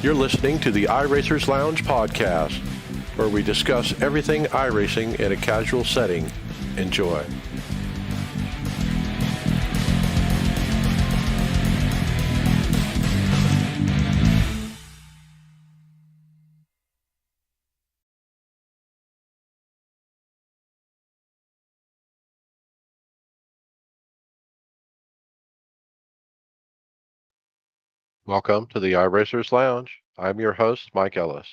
You're listening to the iRacers Lounge podcast, where we discuss everything iRacing in a casual setting. Enjoy. Welcome to the iRacers Lounge. I'm your host, Mike Ellis.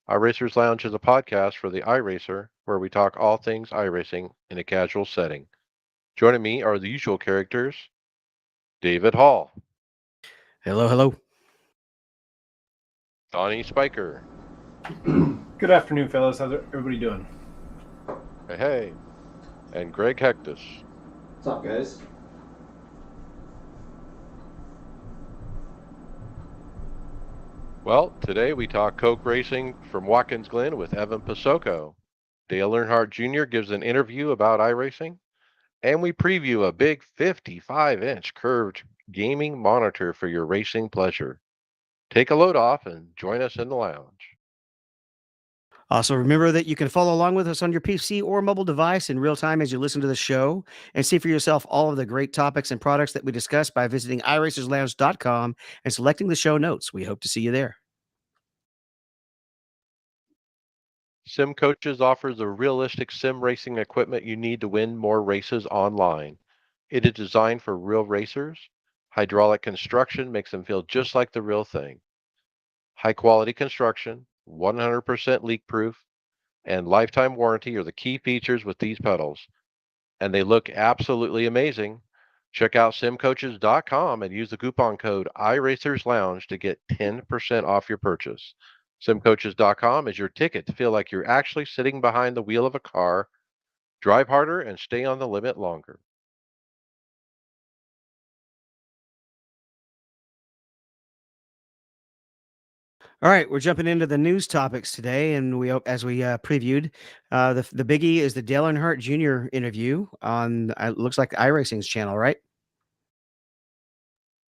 iRacers Lounge is a podcast for the iRacer, where we talk all things iRacing in a casual setting. Joining me are the usual characters, David Hall, Hello, hello. Donnie Spiker, Good afternoon, fellas. How's everybody doing? hey, and Greg Hectus. What's up, guys? Well, today we talk Coke racing from Watkins Glen with Evan Pasoko. Dale Earnhardt Jr. gives an interview about iRacing, and we preview a big 55-inch curved gaming monitor for your racing pleasure. Take a load off and join us in the lounge. Also, remember that you can follow along with us on your PC or mobile device in real time as you listen to the show and see for yourself all of the great topics and products that we discuss by visiting iRacersLounge.com and selecting the show notes. We hope to see you there. Sim Coaches offers the realistic sim racing equipment you need to win more races online. It is designed for real racers. Hydraulic construction makes them feel just like the real thing. High quality construction, 100% leak proof, and lifetime warranty are the key features with these pedals. And they look absolutely amazing. Check out simcoaches.com and use the coupon code iRacersLounge to get 10% off your purchase. Simcoaches.com is your ticket to feel like you're actually sitting behind the wheel of a car. Drive harder and stay on the limit longer. All right, we're jumping into the news topics today, and as we previewed, the biggie is the Dale Earnhardt Jr. interview on looks like iRacing's channel, right?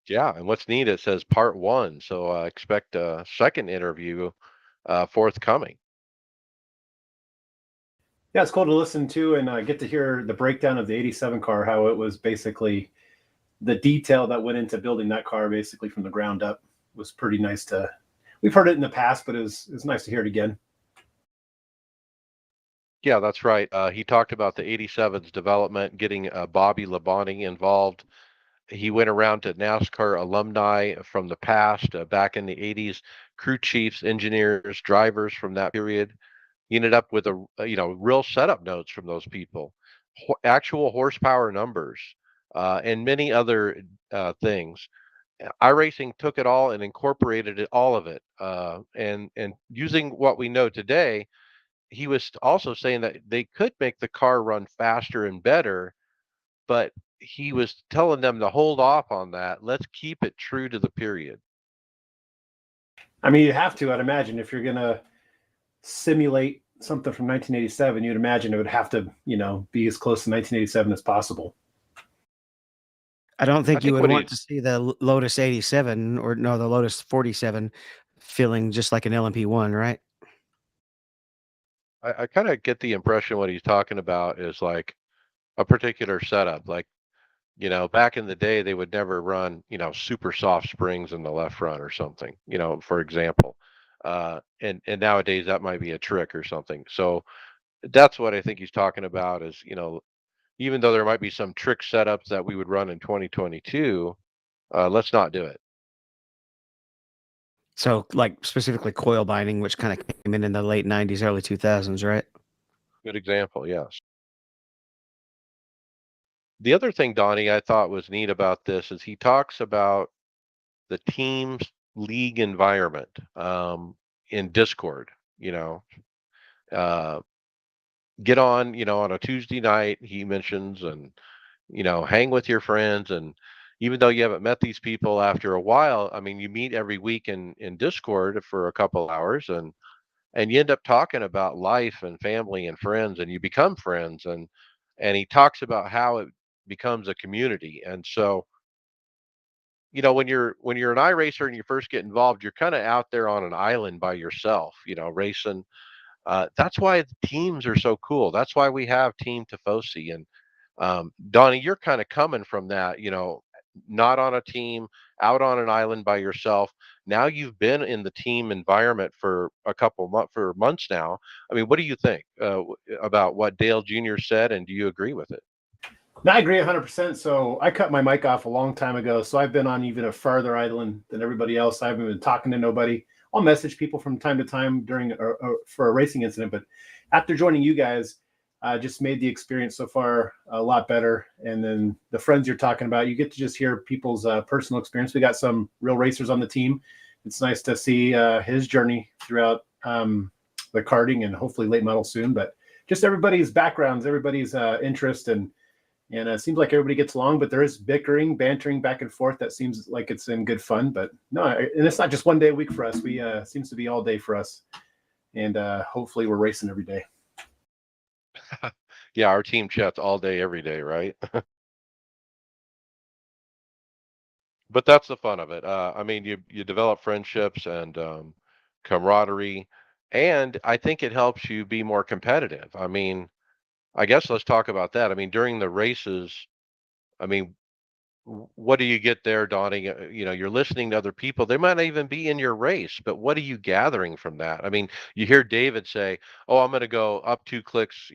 Yeah, and what's neat, it says part one, so expect a second interview forthcoming. Yeah, it's cool to listen to and get to hear the breakdown of the 87 car, how it was basically the detail that went into building that car basically from the ground up was pretty nice to. We've heard it in the past, but it's nice to hear it again. Yeah, that's right. He talked about the 87's development, getting Bobby Labonte involved. He went around to NASCAR alumni from the past, back in the 80s, crew chiefs, engineers, drivers from that period. He ended up with real setup notes from those people, actual horsepower numbers, and many other things. iRacing took it all and incorporated all of it, and using what we know today. He was also saying that they could make the car run faster and better, but he was telling them to hold off on that. Let's keep it true to the period. I mean, you have to, I'd imagine, if you're going to simulate something from 1987, you'd imagine it would have to, be as close to 1987 as possible. I don't think you would what want to see the Lotus 87 or no, the Lotus 47 feeling just like an LMP1, right? I kind of get the impression what he's talking about is like a particular setup. Like, back in the day, they would never run, super soft springs in the left front or something, for example. And nowadays that might be a trick or something. So that's what I think he's talking about is, even though there might be some trick setups that we would run in 2022, let's not do it. So, like specifically coil binding, which kind of came in the late 90s, early 2000s, right? Good example, yes. The other thing, Donnie, I thought was neat about this is he talks about the team's league environment in Discord. Uh, get on, on a Tuesday night, he mentions, and hang with your friends. And even though you haven't met these people after a while, I mean, you meet every week in Discord for a couple hours, and you end up talking about life and family and friends, and you become friends. And he talks about how it becomes a community. And so when you're an iRacer and you first get involved, you're kind of out there on an island by yourself, racing. That's why the teams are so cool. That's why we have Team Tifosi. And Donnie, you're kind of coming from that, not on a team, out on an island by yourself. Now you've been in the team environment for for months now. I mean, what do you think about what Dale Jr. said, and do you agree with it? No, I agree 100%. So I cut my mic off a long time ago. So I've been on even a farther island than everybody else. I haven't been talking to nobody. I'll message people from time to time during or for a racing incident. But after joining you guys, just made the experience so far a lot better. And then the friends you're talking about, you get to just hear people's personal experience. We got some real racers on the team. It's nice to see his journey throughout the karting and hopefully late model soon. But just everybody's backgrounds, everybody's interest, and it seems like everybody gets along, but there is bickering, bantering back and forth. That seems like it's in good fun. But no, and it's not just one day a week for us. We seems to be all day for us, and hopefully we're racing every day. Yeah, our team chats all day, every day, right? But that's the fun of it. I mean, you develop friendships and camaraderie, and I think it helps you be more competitive. I mean, I guess let's talk about that. I mean, during the races, I mean, what do you get there, Donnie? You're listening to other people. They might not even be in your race, but what are you gathering from that? I mean, you hear David say, "Oh, I'm going to go up 2 clicks,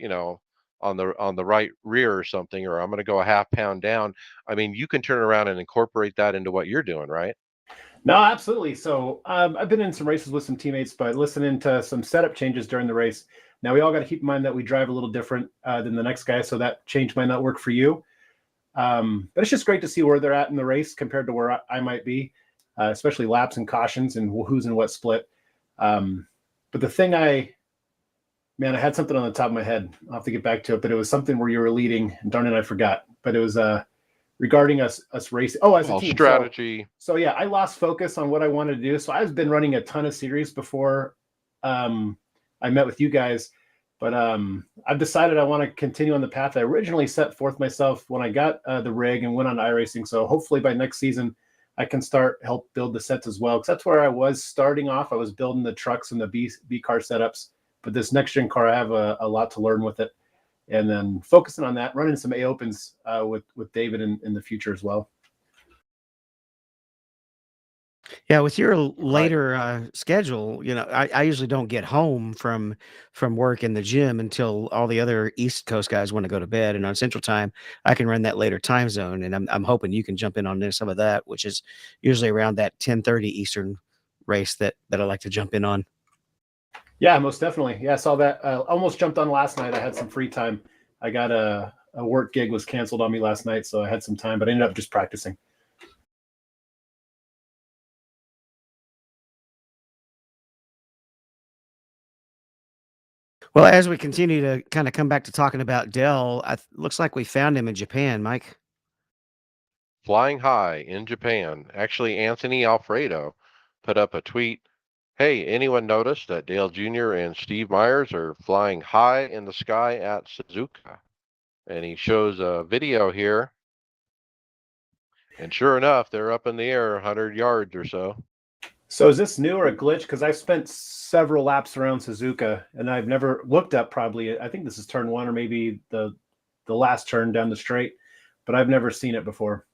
on the right rear or something, or I'm going to go a half pound down." I mean, you can turn around and incorporate that into what you're doing, right? No, absolutely. So I've been in some races with some teammates, but listening to some setup changes during the race. Now we all got to keep in mind that we drive a little different than the next guy, so that change might not work for you. But it's just great to see where they're at in the race compared to where I might be, especially laps and cautions and who's in what split. But the thing man, I had something on the top of my head. I'll have to get back to it, but it was something where you were leading, and darn it, I forgot. But it was regarding us racing. Oh, as a Well, team. strategy. So yeah, I lost focus on what I wanted to do. So I've been running a ton of series before I met with you guys, but I've decided I want to continue on the path I originally set forth myself when I got the rig and went on iRacing. So hopefully by next season, I can help build the sets as well. Because that's where I was starting off. I was building the trucks and the B car setups. But this next gen car, I have a lot to learn with it, and then focusing on that, running some A opens with David in the future as well. Yeah, with your Right. later schedule, I usually don't get home from work in the gym until all the other East Coast guys want to go to bed, and on Central Time, I can run that later time zone, and I'm hoping you can jump in on some of that, which is usually around that 10:30 Eastern race that I like to jump in on. Yeah, most definitely. Yeah, I saw that. Almost jumped on last night. I had some free time. I got a work gig was canceled on me last night, so I had some time, but I ended up just practicing. Well, as we continue to kind of come back to talking about Dell, looks like we found him in Japan, Mike. Flying high in Japan. Actually, Anthony Alfredo put up a tweet. Hey, anyone notice that Dale Jr. and Steve Myers are flying high in the sky at Suzuka? And he shows a video here, and sure enough, they're up in the air 100 yards or so. So is this new or a glitch? Because I've spent several laps around Suzuka, and I've never looked up. Probably, I think this is turn one or maybe the last turn down the straight, but I've never seen it before.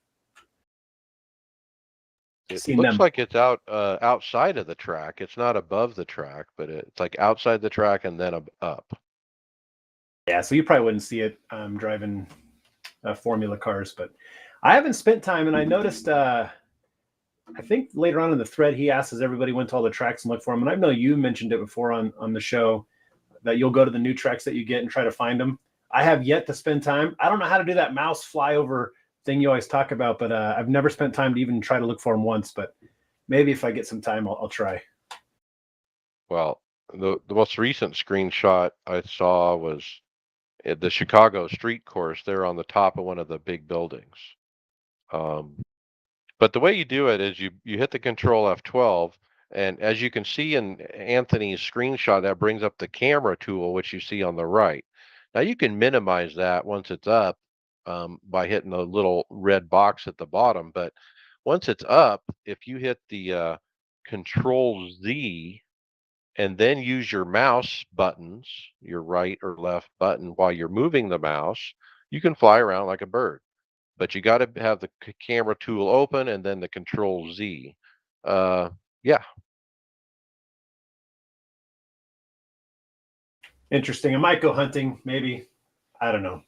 It Seen looks them. like it's outside of the track. It's not above the track, but it's like outside the track and then up. Yeah, so you probably wouldn't see it driving Formula cars, but I haven't spent time, and I noticed. I think later on in the thread, he asks, "Has everybody went to all the tracks and look for them?" And I know you mentioned it before on the show that you'll go to the new tracks that you get and try to find them. I have yet to spend time. I don't know how to do that mouse flyover thing you always talk about, but I've never spent time to even try to look for them once. But maybe if I get some time, I'll try. Well, the most recent screenshot I saw was at the Chicago street course. They're on the top of one of the big buildings. Um, But the way you do it is you hit the control F12, and as you can see in Anthony's screenshot, that brings up the camera tool, which you see on the right. Now you can minimize that once it's up by hitting the little red box at the bottom. But Once it's up, if you hit the Control Z and then use your mouse buttons, your right or left button while you're moving the mouse, you can fly around like a bird. But you got to have the camera tool open and then the Control Z. Uh, yeah, Interesting. I might go hunting, maybe. I don't know.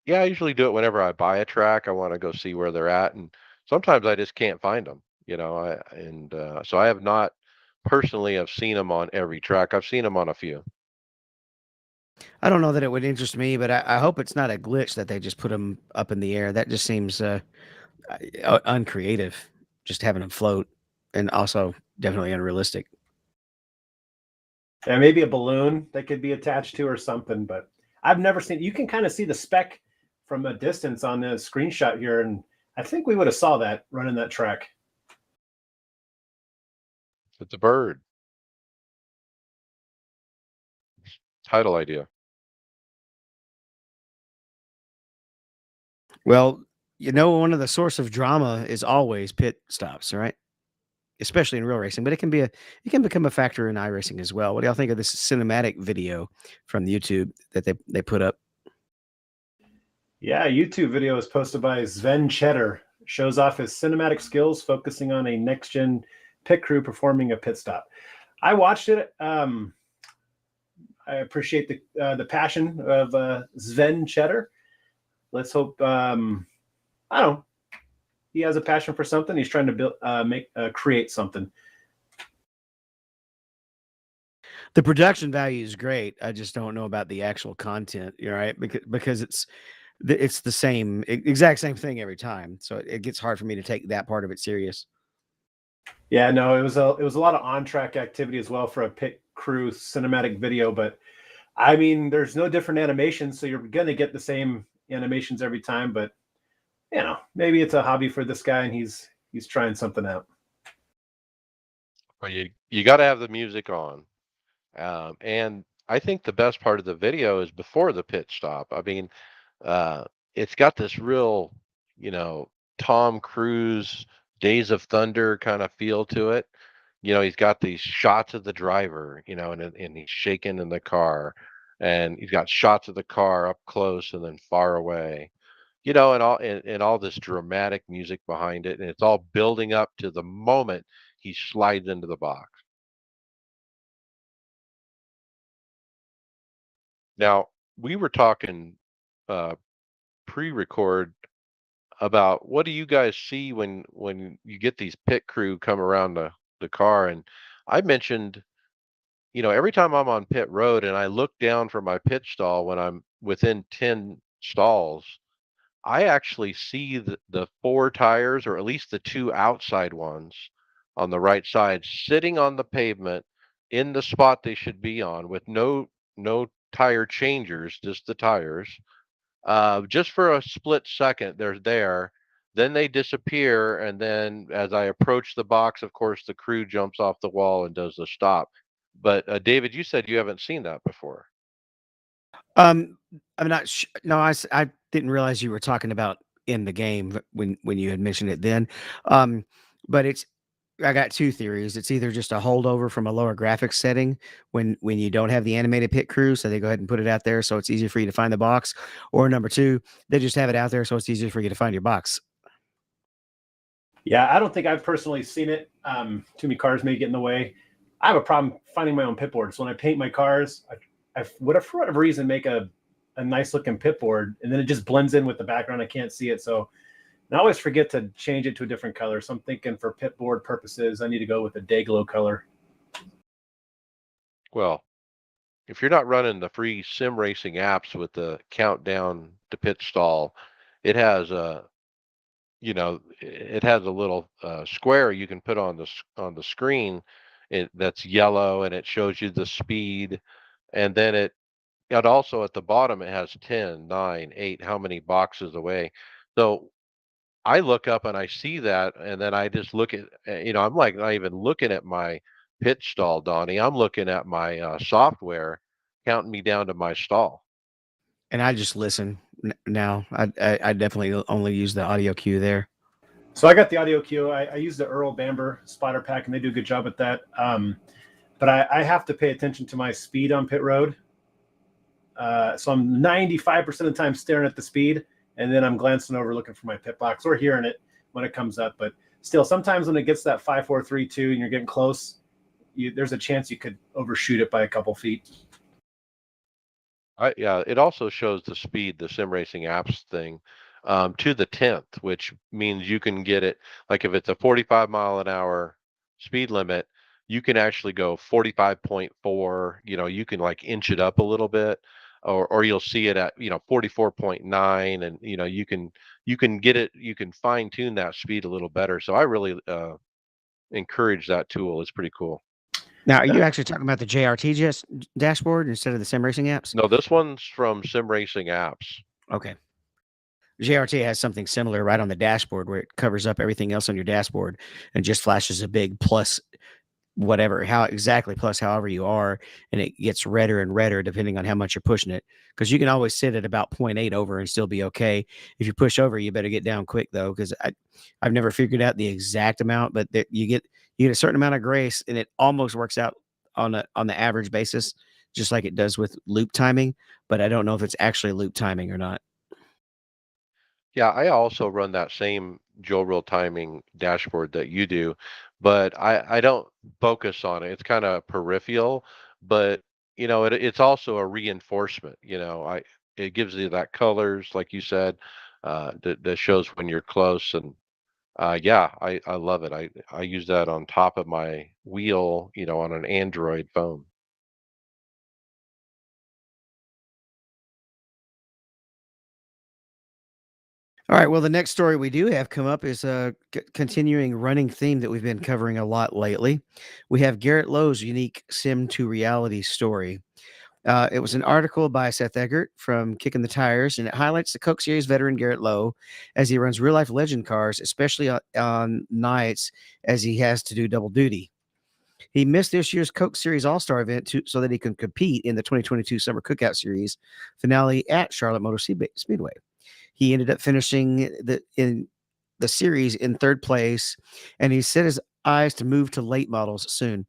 yeah. I usually do it whenever I buy a track. I want to go see where they're at, and sometimes I just can't find them. So I have not personally have seen them on every track. I've seen them on a few. I don't know that it would interest me, but I hope it's not a glitch that they just put them up in the air. That just seems uncreative, just having them float, and also definitely unrealistic. Yeah, maybe a balloon that could be attached to or something, but I've never seen. You can kind of see the spec from a distance on the screenshot here, and I think we would have saw that running that track. It's a bird. Title idea. Well, one of the source of drama is always pit stops, right? Especially in real racing, but it can become a factor in iRacing as well. What do y'all think of this cinematic video from YouTube that they put up? Yeah, YouTube video is posted by Sven Cheddar. Shows off his cinematic skills, focusing on a next gen pit crew performing a pit stop. I watched it. I appreciate the passion of Sven Cheddar. Let's hope. I don't know. He has a passion for something. He's trying to create something. The production value is great. I just don't know about the actual content, right? Because it's the same exact same thing every time, so it gets hard for me to take that part of it serious. Yeah, no, it was a lot of on track activity as well for a pit crew cinematic video. But I mean, there's no different animations, so you're gonna get the same animations every time. But maybe it's a hobby for this guy, and he's trying something out. But you got to have the music on. And I think the best part of the video is before the pit stop. I mean, uh, it's got this real, you know, Tom Cruise Days of Thunder kind of feel to it. He's got these shots of the driver, and he's shaking in the car, and he's got shots of the car up close and then far away. And all this dramatic music behind it, and it's all building up to the moment he slides into the box. Now, we were talking uh, pre-record about what do you guys see when you get these pit crew come around the car, and I mentioned, every time I'm on pit road and I look down from my pit stall when I'm within 10 stalls, I actually see the four tires, or at least the two outside ones on the right side, sitting on the pavement in the spot they should be on, with no tire changers, just the tires. Just for a split second, they're there. Then they disappear, and then as I approach the box, of course, the crew jumps off the wall and does the stop. But David, you said you haven't seen that before. Um, I'm not no, I didn't realize you were talking about in the game when you had mentioned it then. Um, but I got 2 theories. It's either just a holdover from a lower graphics setting when you don't have the animated pit crew, so they go ahead and put it out there so it's easier for you to find the box, or number 2, they just have it out there so it's easier for you to find your box. Yeah, I don't think I've personally seen it. Too many cars may get in the way. I have a problem finding my own pit board. So when I paint my cars, I would, for whatever reason, make a nice looking pit board, and then it just blends in with the background. I can't see it. So I always forget to change it to a different color. So I'm thinking for pit board purposes, I need to go with a day glow color. Well, if you're not running the free sim racing apps with the countdown to pit stall, it has it has a little square you can put on the screen. That's yellow, and it shows you the speed, and then it also at the bottom it has 10, 9, 8, how many boxes away. So I look up and I see that, and then I just look at, I'm like not even looking at my pit stall, Donnie. I'm looking at my software counting me down to my stall. And I just listen now. I definitely only use the audio cue there. So I got the audio cue. I use the Earl Bamber spotter pack, and they do a good job at that. But I have to pay attention to my speed on pit road. So I'm 95% of the time staring at the speed, and then I'm glancing over looking for my pit box or hearing it when it comes up. But still, sometimes when it gets that 5, 4, 3, 2 and you're getting close, there's a chance you could overshoot it by a couple feet. Yeah, it also shows the speed, the sim racing apps thing, to the 10th, which means you can get it like if it's a 45-mile-an-hour speed limit, you can actually go 45.4, you can like inch it up a little bit, or you'll see it at, 44.9, and you can get it, you can fine tune that speed a little better. So I really encourage that tool. It's pretty cool. Now, are you actually talking about the JRT dashboard instead of the sim racing apps? No, this one's from Sim Racing Apps. Okay. JRT has something similar right on the dashboard where it covers up everything else on your dashboard and just flashes a big plus whatever, how exactly plus however you are, and it gets redder and redder depending on how much you're pushing it. Because you can always sit at about 0.8 over and still be okay. If you push over, you better get down quick though, because I've never figured out the exact amount, but you get a certain amount of grace, and it almost works out on the average basis, just like it does with loop timing. But I don't know if it's actually loop timing or not. Yeah, I also run that same dual real timing dashboard that you do, but I don't focus on it. It's kind of peripheral, but it's also a reinforcement. It gives you that colors, like you said, that shows when you're close, and yeah, I love it. I use that on top of my wheel, on an Android phone. All right. Well, the next story we do have come up is a continuing running theme that we've been covering a lot lately. We have Garrett Lowe's unique sim to reality story. It was an article by Seth Eggert from Kicking the Tires, and it highlights the Coke Series veteran Garrett Lowe as he runs real life legend cars, especially on nights as he has to do double duty. He missed this year's Coke Series All Star event so that he can compete in the 2022 Summer Cookout Series finale at Charlotte Motor Speedway. He ended up finishing in the series in third place, and he set his eyes to move to late models soon.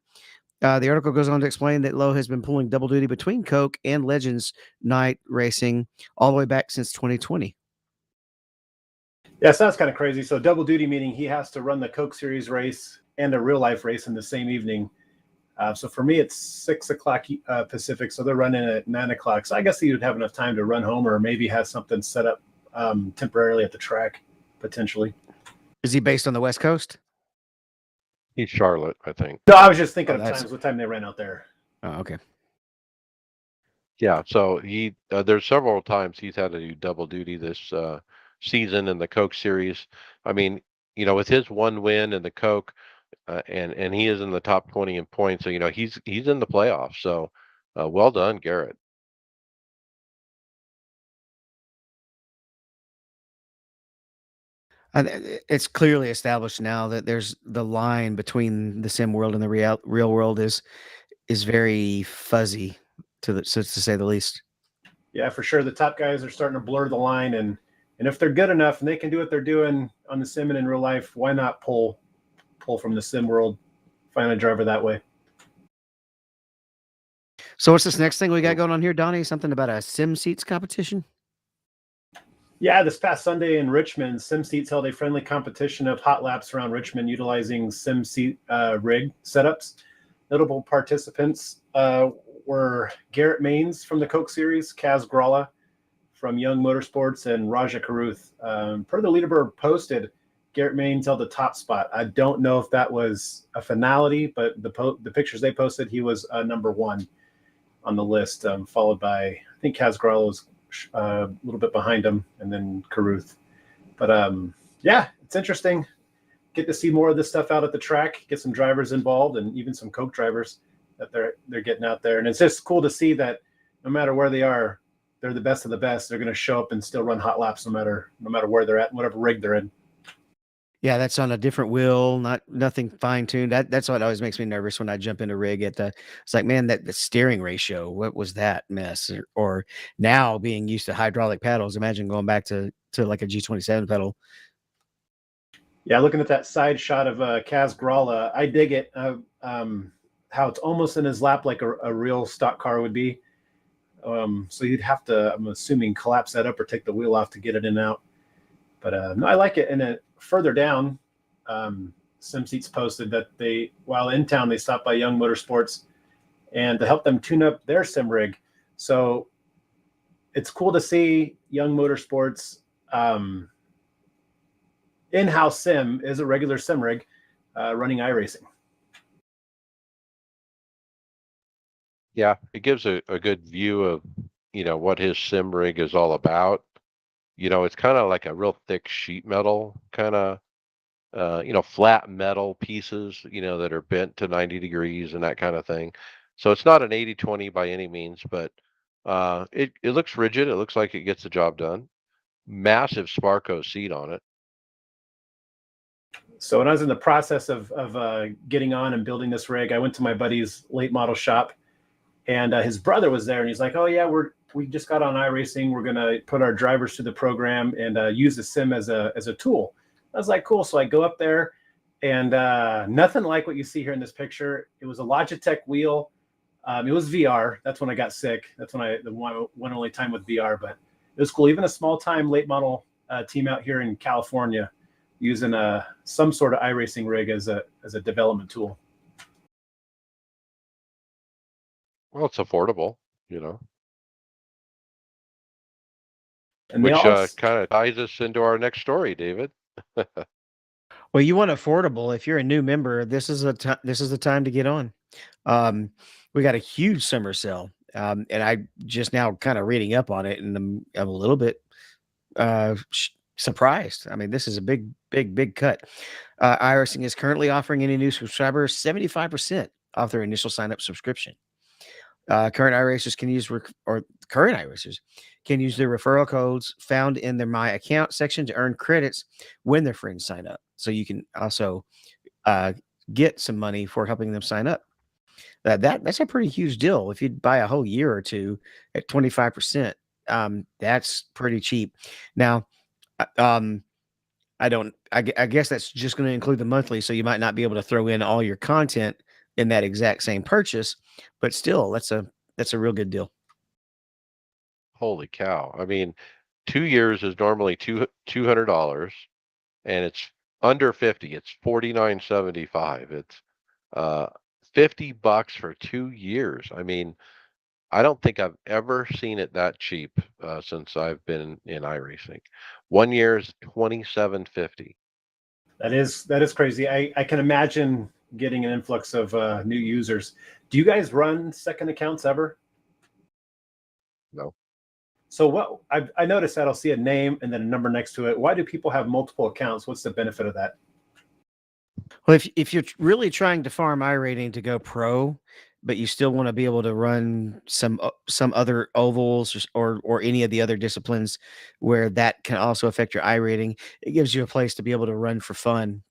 The article goes on to explain that Lowe has been pulling double duty between Coke and Legends Night Racing all the way back since 2020. Yeah, sounds kind of crazy. So double duty meaning he has to run the Coke Series race and a real life race in the same evening. So for me, it's 6 o'clock Pacific. So they're running at 9 o'clock. So I guess he would have enough time to run home, or maybe has something set up temporarily at the track, potentially. Is he based on the West Coast? He's Charlotte, I think. No, I was just thinking Oh, of times, what time they ran out there. Oh, okay. Yeah, so there's several times he's had to do double duty this season in the Coke Series. I mean, with his one win in the Coke, and he is in the top 20 in points, so he's in the playoffs. So, well done, Garrett. It's clearly established now that there's the line between the sim world and the real world is very fuzzy to say the least. Yeah, for sure. The top guys are starting to blur the line, and if they're good enough and they can do what they're doing on the sim and in real life, why not pull from the sim world, find a driver that way? So what's this next thing we got going on here, Donnie? Something about a sim seats competition? Yeah, this past Sunday in Richmond, SimSeats held a friendly competition of hot laps around Richmond utilizing SimSeat rig setups. Notable participants were Garrett Maines from the Coke Series, Kaz Gralla from Young Motorsports, and Raja Karuth. Per the leaderboard posted, Garrett Maines held the top spot. I don't know if that was a finality, but the pictures they posted, he was number one on the list, followed by, I think Kaz Gralla was a little bit behind him, and then Caruth. But yeah, it's interesting. Get to see more of this stuff out at the track, get some drivers involved, and even some Coke drivers that they're getting out there. And it's just cool to see that no matter where they are, they're the best of the best. They're going to show up and still run hot laps no matter where they're at, whatever rig they're in. Yeah, that's on a different wheel, not nothing fine tuned. That's what always makes me nervous when I jump into rig at the it's like, man, that the steering ratio, what was that mess? Or now being used to hydraulic paddles, imagine going back to like a G27 pedal. Yeah, looking at that side shot of Kaz Gralla, I dig it. How it's almost in his lap like a real stock car would be. So you'd have to, I'm assuming, collapse that up or take the wheel off to get it in and out. But no, I like it. And further down, SimSeats posted that they, while in town, they stopped by Young Motorsports and to help them tune up their sim rig. So it's cool to see Young Motorsports in-house sim is a regular sim rig running iRacing. Yeah, it gives a good view of, what his sim rig is all about. It's kind of like a real thick sheet metal kind of, flat metal pieces, that are bent to 90 degrees and that kind of thing. So it's not an 80/20 by any means, but it looks rigid. It looks like it gets the job done. Massive Sparco seat on it. So when I was in the process of getting on and building this rig, I went to my buddy's late model shop, and his brother was there, and he's like, "Oh yeah, we just got on iRacing. We're gonna put our drivers through the program and use the sim as a tool." I was like, "Cool." So I go up there, and nothing like what you see here in this picture. It was a Logitech wheel. It was VR. That's when I got sick. That's when the one only time with VR, but it was cool. Even a small time late model team out here in California using some sort of iRacing rig as a development tool. Well, it's affordable, you know, And they which all kind of ties us into our next story, David. Well, you want affordable. If you're a new member, this is the time to get on. Um, we got a huge summer sale. And I just now kind of reading up on it, and I'm a little bit surprised. I mean, this is a big cut. iRacing is currently offering any new subscribers 75% off their initial sign up subscription. Current iRacers can use or current iRacers can use their referral codes found in their My Account section to earn credits when their friends sign up. So you can also uh, get some money for helping them sign up. That's a pretty huge deal. If you buy a whole year or two at 25%, that's pretty cheap. Now, um, I don't. I guess that's just going to include the monthly, so you might not be able to throw in all your content in that exact same purchase, but still, that's a real good deal. Holy cow! I mean, 2 years is normally $200, and it's under 50. It's 49.75. It's uh, $50 for 2 years. I mean, I don't think I've ever seen it that cheap since I've been in iRacing. 1 year is 27.50. that is crazy. I can imagine getting an influx of new users. Do you guys run second accounts ever? No. So what I noticed that I'll see a name and then a number next to it. Why do people have multiple accounts? What's the benefit of that? Well, if you're really trying to farm iRating to go pro, but you still want to be able to run some other ovals or any of the other disciplines where that can also affect your iRating, it gives you a place to be able to run for fun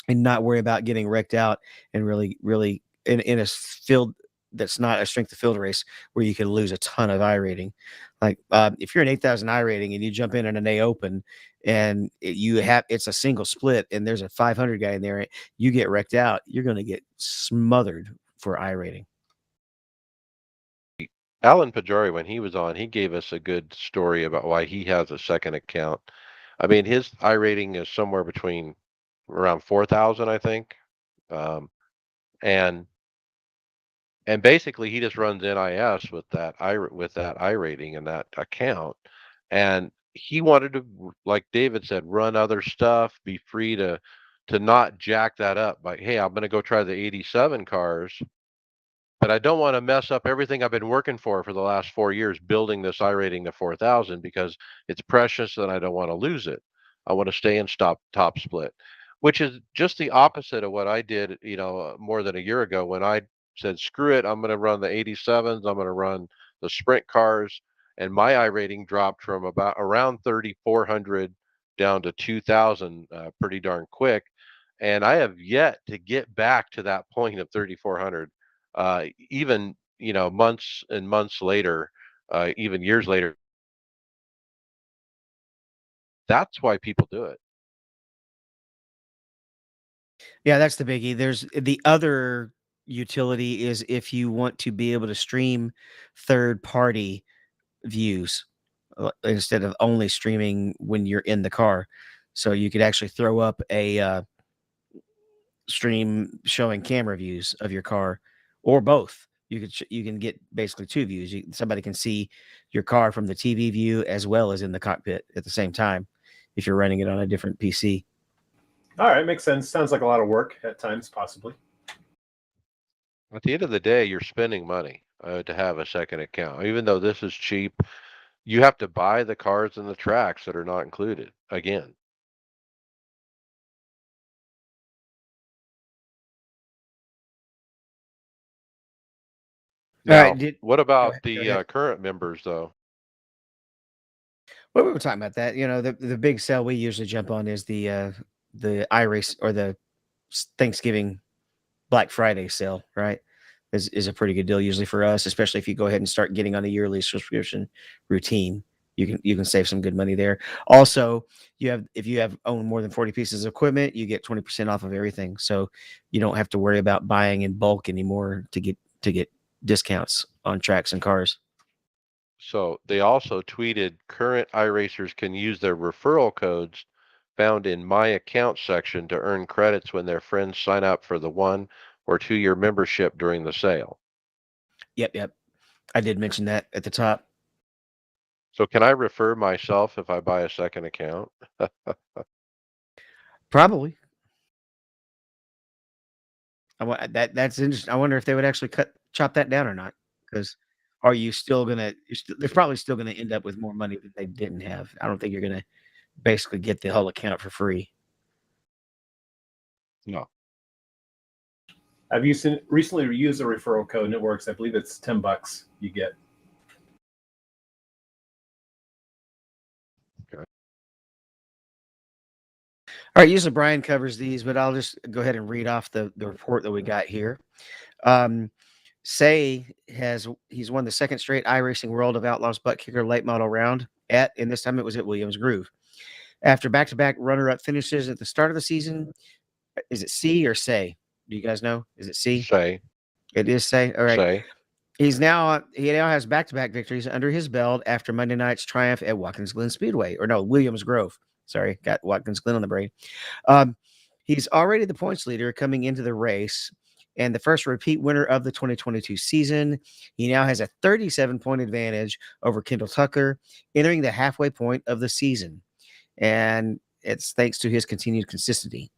and not worry about getting wrecked out and really in a field that's not a strength of field race where you can lose a ton of I rating. Like if you're an 8,000 I rating and you jump in an A open and it's a single split and there's a 500 guy in there, you get wrecked out, you're going to get smothered for I rating. Alan Pajari, when he was on, he gave us a good story about why he has a second account. I mean, his I rating is somewhere between around 4,000, I think. Um, and basically he just runs NIS with that I rating and that account. And he wanted to, like David said, run other stuff, be free to not jack that up. Like, hey, I'm going to go try the 87 cars, but I don't want to mess up everything I've been working for the last 4 years building this I rating to 4,000 because it's precious and I don't want to lose it. I want to stay in stop top split, which is just the opposite of what I did, more than a year ago when I said, screw it, I'm going to run the 87s, I'm going to run the sprint cars, and my I rating dropped from about around 3,400 down to 2,000 pretty darn quick. And I have yet to get back to that point of 3,400, even, months and months later, even years later. That's why people do it. Yeah, that's the biggie. There's the other utility is if you want to be able to stream third party views instead of only streaming when you're in the car. So you could actually throw up a stream showing camera views of your car or both. You can get basically two views. Somebody can see your car from the TV view as well as in the cockpit at the same time if you're running it on a different PC. All right, makes sense. Sounds like a lot of work at times, possibly. At the end of the day, you're spending money to have a second account. Even though this is cheap, you have to buy the cards and the tracks that are not included again. All right, Now, what go about ahead. Go the ahead. current members, though? Well, we were talking about that. The big sale we usually jump on is the iRace or the Thanksgiving Black Friday sale, right? Is a pretty good deal usually for us, especially if you go ahead and start getting on a yearly subscription routine. You can save some good money there. Also, if you have owned more than 40 pieces of equipment, you get 20% off of everything. So you don't have to worry about buying in bulk anymore to get discounts on tracks and cars. So they also tweeted current iRacers can use their referral codes found in My Account section to earn credits when their friends sign up for the 1 or 2 year membership during the sale. Yep, yep. I did mention that at the top. So can I refer myself if I buy a second account? Probably. That's interesting. I wonder if they would actually chop that down or not. Because are you still gonna? They're probably still gonna end up with more money that they didn't have. I don't think you're gonna basically get the whole account for free. No. I've recently used a referral code and it works. I believe it's $10 you get. Okay. All right. Usually Brian covers these, but I'll just go ahead and read off the report that we got here. Um, he's won the second straight iRacing World of Outlaws butt kicker late model round and this time it was at Williams Groove. After back-to-back runner-up finishes at the start of the season, is it C or say? Do you guys know? Is it C? Say, It is say. All right. say. He now has back-to-back victories under his belt after Monday night's triumph at Watkins Glen Speedway, or no, Williams Grove. Sorry, got Watkins Glen on the brain. Um, he's already the points leader coming into the race and the first repeat winner of the 2022 season. He now has a 37-point advantage over Kendall Tucker, entering the halfway point of the season. And it's thanks to his continued consistency.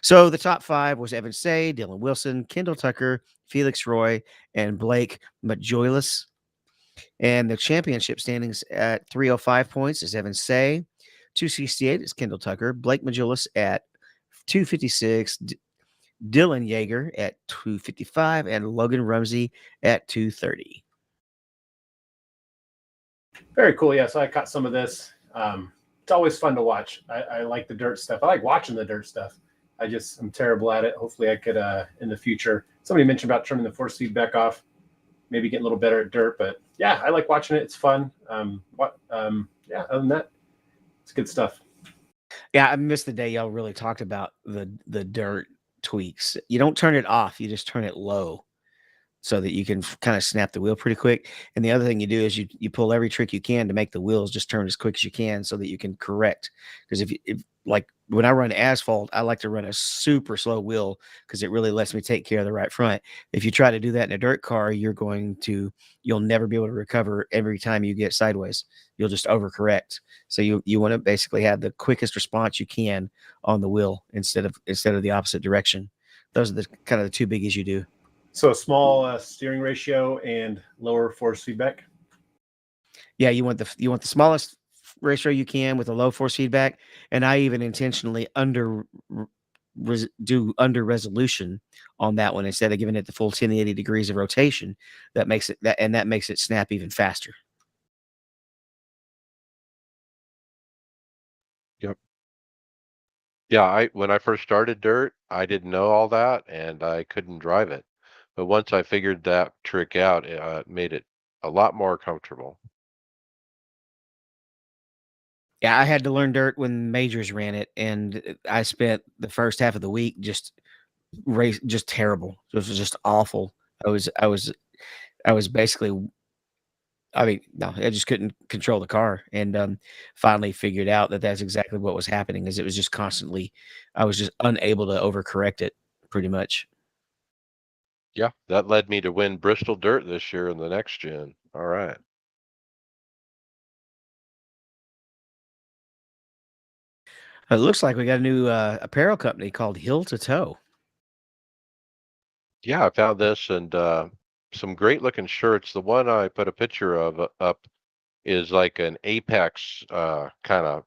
So the top five was Evan Say, Dylan Wilson, Kendall Tucker, Felix Roy, and Blake Majoilis. And the championship standings at 305 points is Evan Say. 268 is Kendall Tucker. Blake Majoilis at 256. Dylan Yeager at 255. And Logan Rumsey at 230. Very cool. Yeah, so I caught some of this. It's always fun to watch. I like the dirt stuff. I like watching the dirt stuff. I'm terrible at it. Hopefully I could in the future. Somebody mentioned about turning the force feedback off, maybe getting a little better at dirt. But yeah, I like watching it. It's fun. Yeah, other than that, it's good stuff. Yeah, I missed the day y'all really talked about the dirt tweaks. You don't turn it off, you just turn it low so that you can kind of snap the wheel pretty quick. And the other thing you do is you pull every trick you can to make the wheels just turn as quick as you can so that you can correct. Because if like when I run asphalt, I like to run a super slow wheel because it really lets me take care of the right front. If you try to do that in a dirt car, you'll never be able to recover every time you get sideways. You'll just overcorrect. So you want to basically have the quickest response you can on the wheel instead of the opposite direction. Those are the kind of the two biggies you do. So a small steering ratio and lower force feedback. Yeah, you want the smallest ratio you can with a low force feedback, and I even intentionally do under resolution on that one instead of giving it the full 1080 degrees of rotation. That makes it snap even faster. Yeah, I when I first started dirt, I didn't know all that and I couldn't drive it. But once I figured that trick out, it made it a lot more comfortable. Yeah, I had to learn dirt when majors ran it, and I spent the first half of the week just terrible. It was just awful. I was basically, I mean, no, I just couldn't control the car, and finally figured out that that's exactly what was happening. Is it was just constantly, I was just unable to overcorrect it, pretty much. Yeah, that led me to win Bristol Dirt this year in the next gen. All right. It looks like we got a new apparel company called Hill to Toe. Yeah, I found this and some great looking shirts. The one I put a picture of up is like an apex kind of,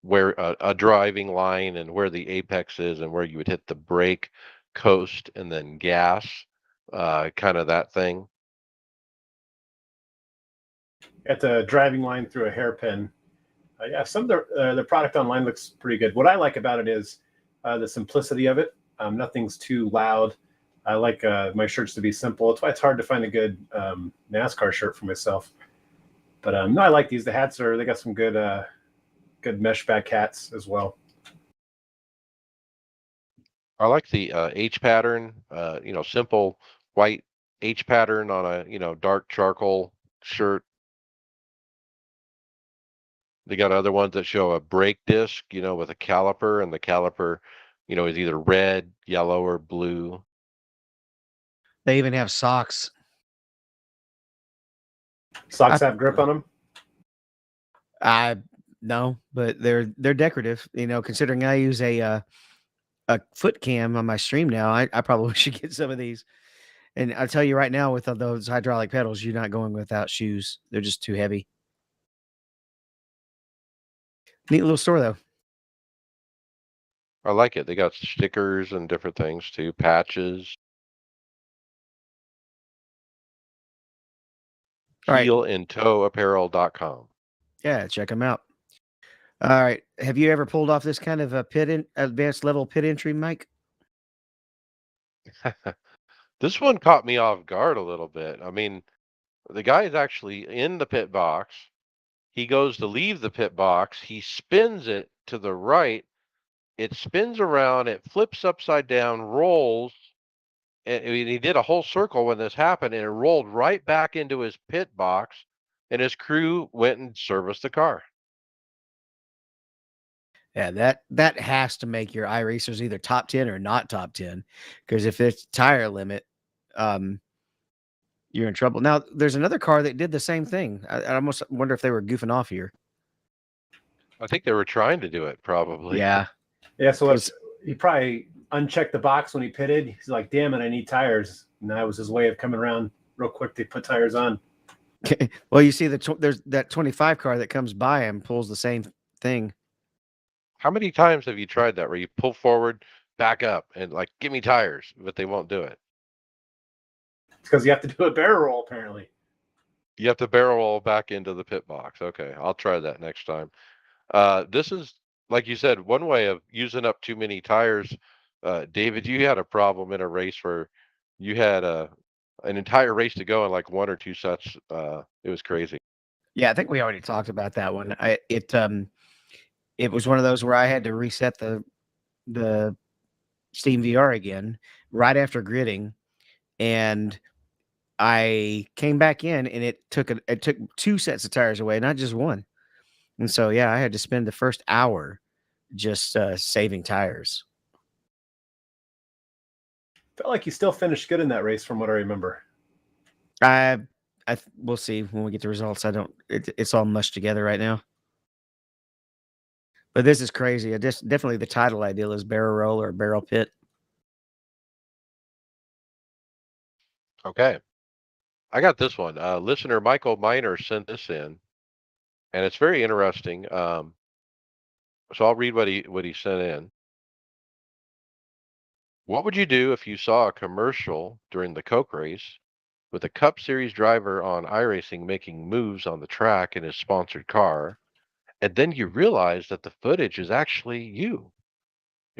where a driving line and where the apex is and where you would hit the brake, coast, and then gas, kind of that thing. At the driving line through a hairpin. Yeah, some of the product online looks pretty good. What I like about it is the simplicity of it. Nothing's too loud. I like my shirts to be simple. It's why it's hard to find a good NASCAR shirt for myself. But no, I like these. The hats they got some good mesh back hats as well. I like the H pattern, simple white H pattern on a, dark charcoal shirt. They got other ones that show a brake disc, with a caliper, and the caliper, is either red, yellow, or blue. They even have socks. Socks I have grip on them. I no, but they're decorative. Considering I use a foot cam on my stream now, I probably should get some of these. And I'll tell you right now, with those hydraulic pedals, you're not going without shoes. They're just too heavy. Neat little store though. I like it. They got stickers and different things too, patches. All right, Heelandtoeapparel.com. yeah, check them out. All right, have you ever pulled off this kind of a advanced level pit entry, Mike? This one caught me off guard a little bit. I mean, the guy is actually in the pit box. He goes to leave the pit box. He spins it to the right. It spins around. It flips upside down, rolls. And I mean, he did a whole circle when this happened, and it rolled right back into his pit box. And his crew went and serviced the car. Yeah, that has to make your iRacers either top 10 or not top 10, because if it's tire limit, um, you're in trouble. Now, there's another car that did the same thing. I almost wonder if they were goofing off here. I think they were trying to do it, probably. Yeah, Yeah, so because he probably unchecked the box when he pitted. He's like, "Damn it, I need tires." And that was his way of coming around real quick to put tires on. well, you see there's that 25 car that comes by and pulls the same thing. How many times have you tried that where you pull forward, back up, and like, give me tires, but they won't do it? It's because you have to do a barrel roll apparently. You have to barrel roll back into the pit box. Okay, I'll try that next time. This is, like you said, one way of using up too many tires. David, you had a problem in a race where you had an entire race to go in like one or two sets. It was crazy. Yeah, I think we already talked about that one. It was one of those where I had to reset the Steam VR again right after gridding, and I came back in, and it took 2 sets of tires away, not just 1. And so, yeah, I had to spend the first hour just, saving tires. Felt like he still finished good in that race, from what I remember. I we'll see when we get the results. It's all mushed together right now. But this is crazy. I just definitely the title ideal is barrel roll or barrel pit. Okay, I got this one. Listener Michael Miner sent this in, and it's very interesting. So I'll read what he sent in. What would you do if you saw a commercial during the Coke race with a Cup Series driver on iRacing making moves on the track in his sponsored car, and then you realize that the footage is actually you?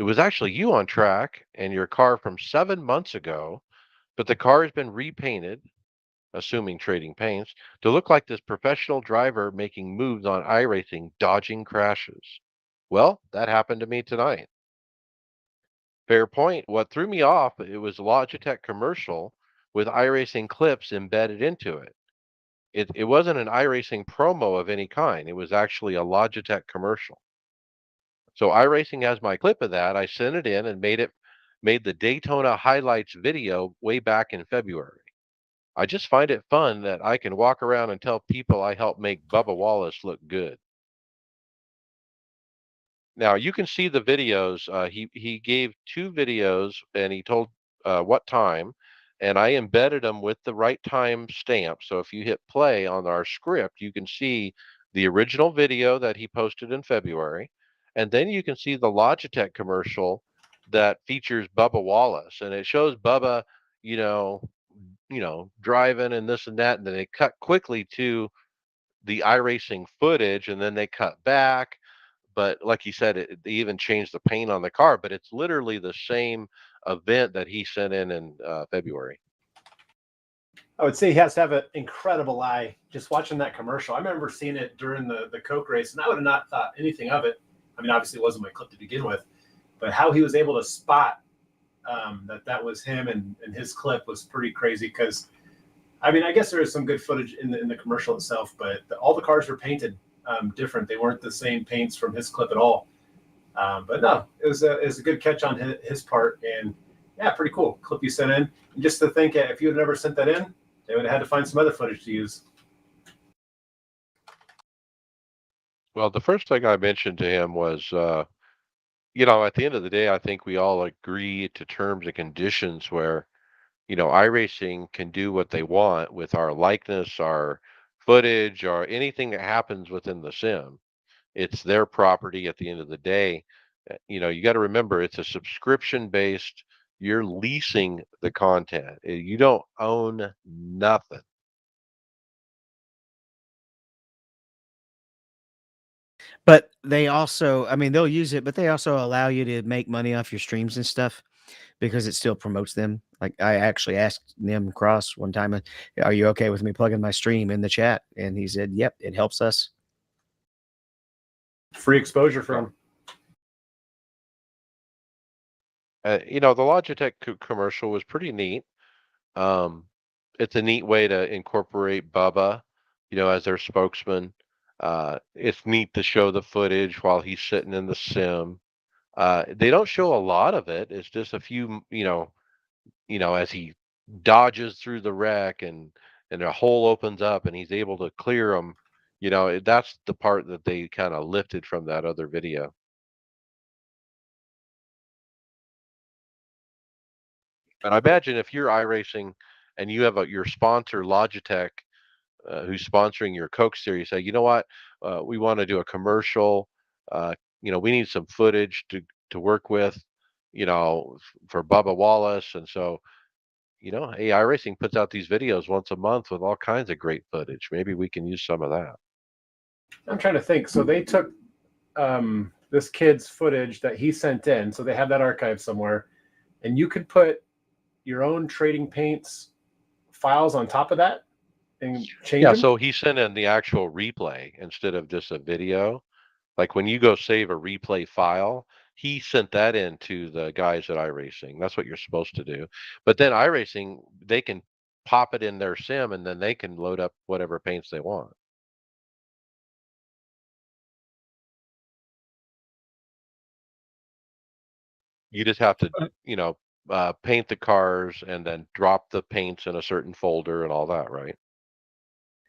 It was actually you on track and your car from 7 months ago, but the car has been repainted, assuming trading paints, to look like this professional driver making moves on iRacing, dodging crashes. Well, that happened to me tonight. Fair point. What threw me off, it was a Logitech commercial with iRacing clips embedded into it. It wasn't an iRacing promo of any kind. It was actually a Logitech commercial. So iRacing has my clip of that. I sent it in and made the Daytona highlights video way back in February. I just find it fun that I can walk around and tell people I helped make Bubba Wallace look good. Now you can see the videos. He gave two videos and he told what time, and I embedded them with the right time stamp. So if you hit play on our script, you can see the original video that he posted in February, and then you can see the Logitech commercial that features Bubba Wallace, and it shows Bubba, you know, driving and this and that, and then they cut quickly to the iRacing footage, and then they cut back, but like you said, they even changed the paint on the car, but it's literally the same event that he sent in February. I would say he has to have an incredible eye. Just watching that commercial, I remember seeing it during the Coke race, and I would have not thought anything of it. I mean, obviously, it wasn't my clip to begin with, but how he was able to spot that was him and his clip was pretty crazy. Because I mean, I guess there is some good footage in the commercial itself, but all the cars were painted different. They weren't the same paints from his clip at all. But no, it was a good catch on his part, and yeah, pretty cool clip you sent in. And just to think, if you had never sent that in, they would have had to find some other footage to use. Well, the first thing I mentioned to him was, at the end of the day, I think we all agree to terms and conditions where, iRacing can do what they want with our likeness, our footage, or anything that happens within the sim. It's their property at the end of the day. You got to remember it's a subscription based, you're leasing the content. You don't own nothing. But they also, I mean, they'll use it, but they also allow you to make money off your streams and stuff because it still promotes them. Like I actually asked Nim Cross one time, "Are you okay with me plugging my stream in the chat?" And he said, "Yep, it helps us." Free exposure Yeah. from. The Logitech commercial was pretty neat. Um, it's a neat way to incorporate Bubba, as their spokesman. It's neat to show the footage while he's sitting in the sim. They don't show a lot of it. It's just a few, as he dodges through the wreck and a hole opens up and he's able to clear them. That's the part that they kind of lifted from that other video. And I imagine if you're iRacing and you have your sponsor Logitech, who's sponsoring your Coke series, say, you know what, we want to do a commercial. We need some footage to work with, for Bubba Wallace, and so hey, iRacing puts out these videos once a month with all kinds of great footage. Maybe we can use some of that. I'm trying to think. So they took this kid's footage that he sent in, so they have that archive somewhere, and you could put your own trading paints files on top of that and change Yeah, them. so he sent in the actual replay instead of just a video. Like when you go save a replay file, he sent that in to the guys at iRacing. That's what you're supposed to do. But then iRacing, they can pop it in their sim and then they can load up whatever paints they want. You just have to, paint the cars and then drop the paints in a certain folder and all that, right?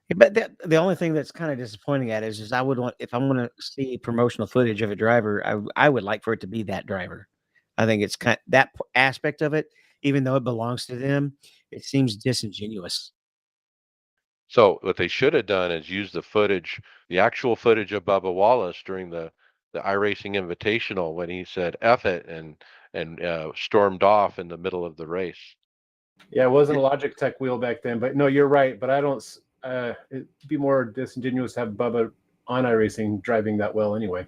Yeah, but the only thing that's kind of disappointing at is I would want if I'm going to see promotional footage of a driver, I would like for it to be that driver. I think it's kind that aspect of it, even though it belongs to them, it seems disingenuous. So what they should have done is use the footage, the actual footage of Bubba Wallace during the iRacing Invitational when he said "F it" and stormed off in the middle of the race. Yeah, it wasn't a Logitech wheel back then, but no, you're right. But I don't. It'd be more disingenuous to have Bubba on iRacing driving that well anyway.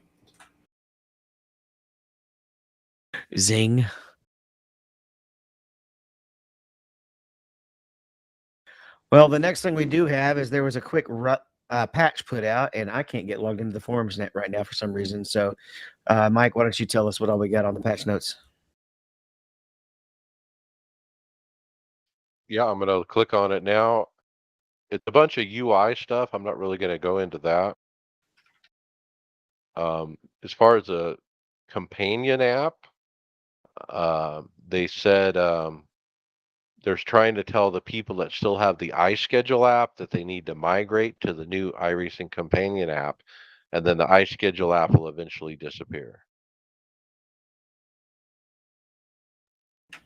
Zing. Well, the next thing we do have is there was a quick patch put out, and I can't get logged into the forums net right now for some reason. So, Mike, why don't you tell us what all we got on the patch notes? Yeah, I'm gonna click on it now. It's a bunch of UI stuff. I'm not really gonna go into that. As far as a companion app, they said they're trying to tell the people that still have the iSchedule app that they need to migrate to the new iRacing companion app, and then the iSchedule app will eventually disappear.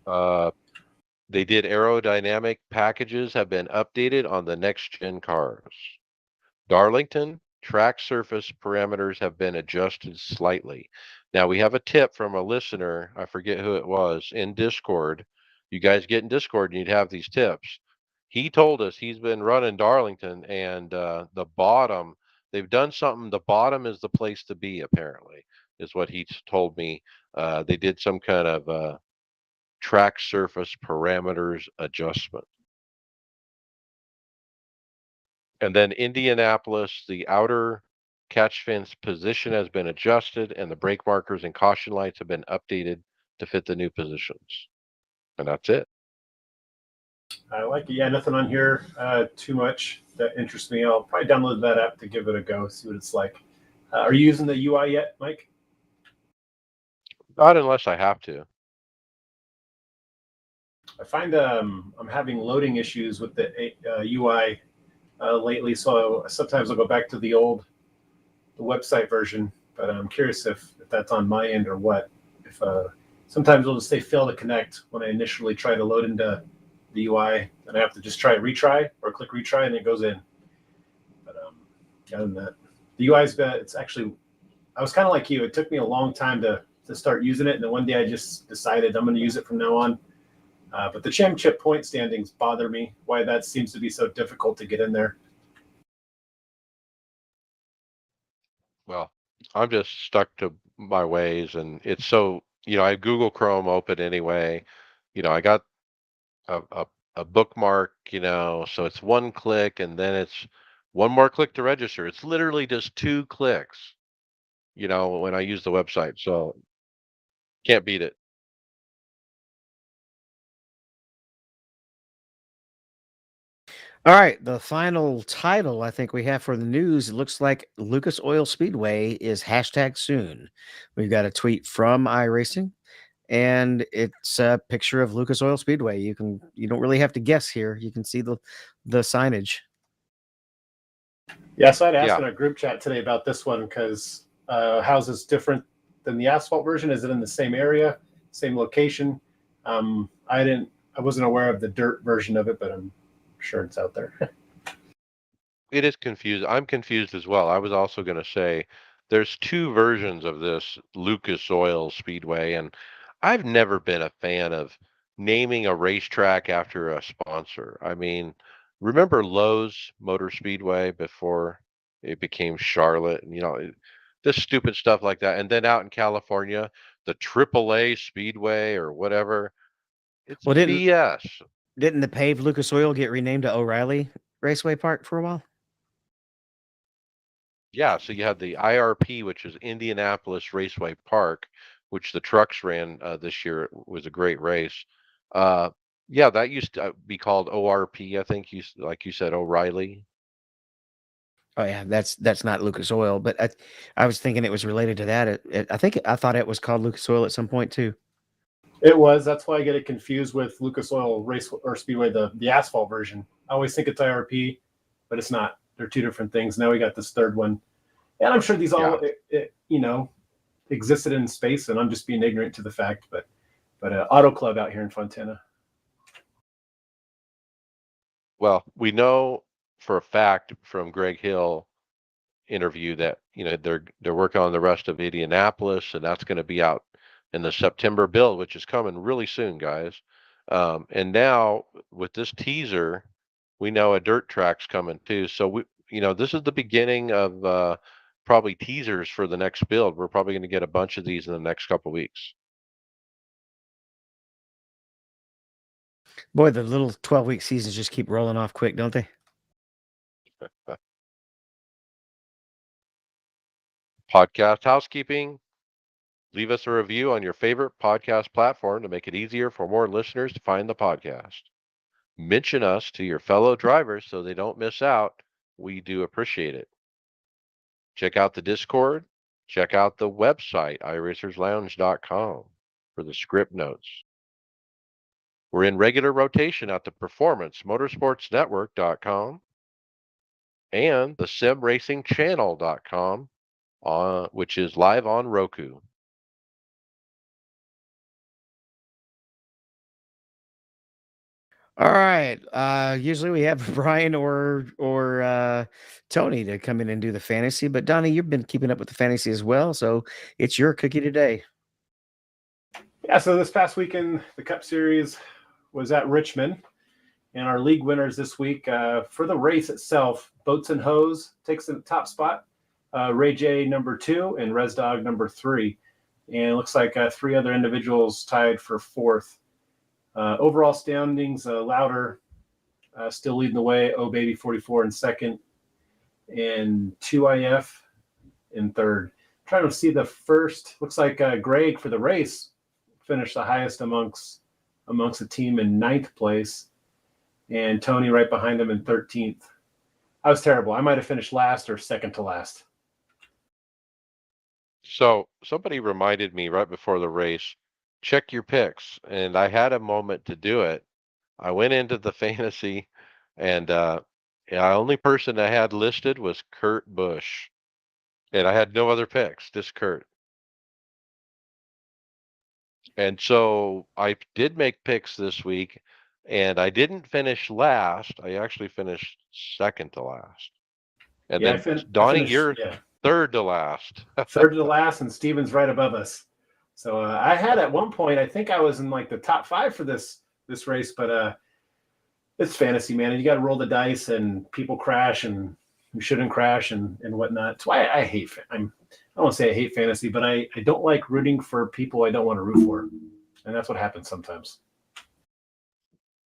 Uh, they did aerodynamic packages have been updated on the next gen cars. Darlington, track surface parameters have been adjusted slightly. Now we have a tip from a listener, I forget who it was, in Discord. You guys get in Discord and you'd have these tips. He told us he's been running Darlington and the bottom, they've done something. The bottom is the place to be, apparently, is what he told me. They did some kind of track surface parameters adjustment. And then Indianapolis, the outer catch fence position has been adjusted and the brake markers and caution lights have been updated to fit the new positions. And that's it. I like it. Yeah, nothing on here too much that interests me. I'll probably download that app to give it a go, see what it's like. Are you using the UI yet, Mike? Not unless I have to. I find I'm having loading issues with the UI lately, so sometimes I'll go back to the website version. But I'm curious if that's on my end or what. If sometimes it'll just say fail to connect when I initially try to load into the UI, and I have to just try retry or click retry, and it goes in. But other than that, the UI's been it's actually I was kind of like you. It took me a long time to start using it, and then one day I just decided I'm going to use it from now on. But the championship point standings bother me. Why that seems to be so difficult to get in there. Well, I'm just stuck to my ways and it's so, I have Google Chrome open anyway. I got a, a bookmark, so it's one click and then it's one more click to register. It's literally just two clicks, when I use the website. So can't beat it. All right, the final title I think we have for the news. It looks like Lucas Oil Speedway is hashtag soon. We've got a tweet from iRacing, and it's a picture of Lucas Oil Speedway. You don't really have to guess here. You can see the signage. Yeah, so I'd ask Yeah. in our group chat today about this one because how's this different than the asphalt version? Is it in the same area, same location? I wasn't aware of the dirt version of it, but I'm sure it's out there. It is confused. I'm confused as well. I was also going to say there's two versions of this Lucas Oil Speedway, and I've never been a fan of naming a racetrack after a sponsor. I mean, remember Lowe's Motor Speedway before it became Charlotte, and this stupid stuff like that. And then out in California, the AAA Speedway or whatever. It's Well, BS. didn't the paved Lucas Oil get renamed to O'Reilly Raceway Park for a while? Yeah, so you had the IRP, which is Indianapolis Raceway Park, which the trucks ran this year. It was a great race. Uh, yeah, that used to be called ORP, I think like you said, O'Reilly. Oh yeah, that's not Lucas Oil, but I was thinking it was related to that. I thought it was called Lucas Oil at some point too. It was. That's why I get it confused with Lucas Oil Race or Speedway, the asphalt version. I always think it's IRP, but it's not. They're two different things. Now we got this third one, and I'm sure these Yeah. all existed in space, and I'm just being ignorant to the fact. But Auto Club out here in Fontana. Well, we know for a fact from Greg Hill interview that they're working on the rest of Indianapolis, and that's going to be out in the September build, which is coming really soon, guys. And now with this teaser, we know a dirt track's coming too. So this is the beginning of probably teasers for the next build. We're probably going to get a bunch of these in the next couple weeks. Boy, the little 12-week seasons just keep rolling off quick, don't they? Podcast housekeeping. Leave us a review on your favorite podcast platform to make it easier for more listeners to find the podcast. Mention us to your fellow drivers so they don't miss out. We do appreciate it. Check out the Discord. Check out the website, iRacersLounge.com, for the script notes. We're in regular rotation at the Performance Motorsports Network.com and the SimRacingChannel.com, which is live on Roku. All right. Usually we have Brian or Tony to come in and do the fantasy, but Donnie, you've been keeping up with the fantasy as well, so it's your cookie today. Yeah, so this past weekend, the Cup Series was at Richmond, and our league winners this week for the race itself, Boats and Hose takes the top spot, Ray J number 2, and Res Dog number 3. And it looks like 3 other individuals tied for 4th. Overall standings, Louder still leading the way, Oh Baby 44 in 2nd, and 2IF in 3rd. Trying to see the first, looks like Greg for the race finished the highest amongst the team in 9th place, and Tony right behind him in 13th. I was terrible. I might have finished last or second to last. So somebody reminded me right before the race, check your picks. And I had a moment to do it. I went into the fantasy and the only person I had listed was Kurt Busch. And I had no other picks, just Kurt. And so I did make picks this week, and I didn't finish last. I actually finished second to last. And Yeah, then I Donnie, finished you're third to last. third to last, and Steven's right above us. So I had at one point, I think I was in like the top 5 for this race, but it's fantasy, man, and you got to roll the dice, and people crash, and who shouldn't crash, and whatnot. That's why I hate. I don't want to say I hate fantasy, but I don't like rooting for people I don't want to root for, and that's what happens sometimes.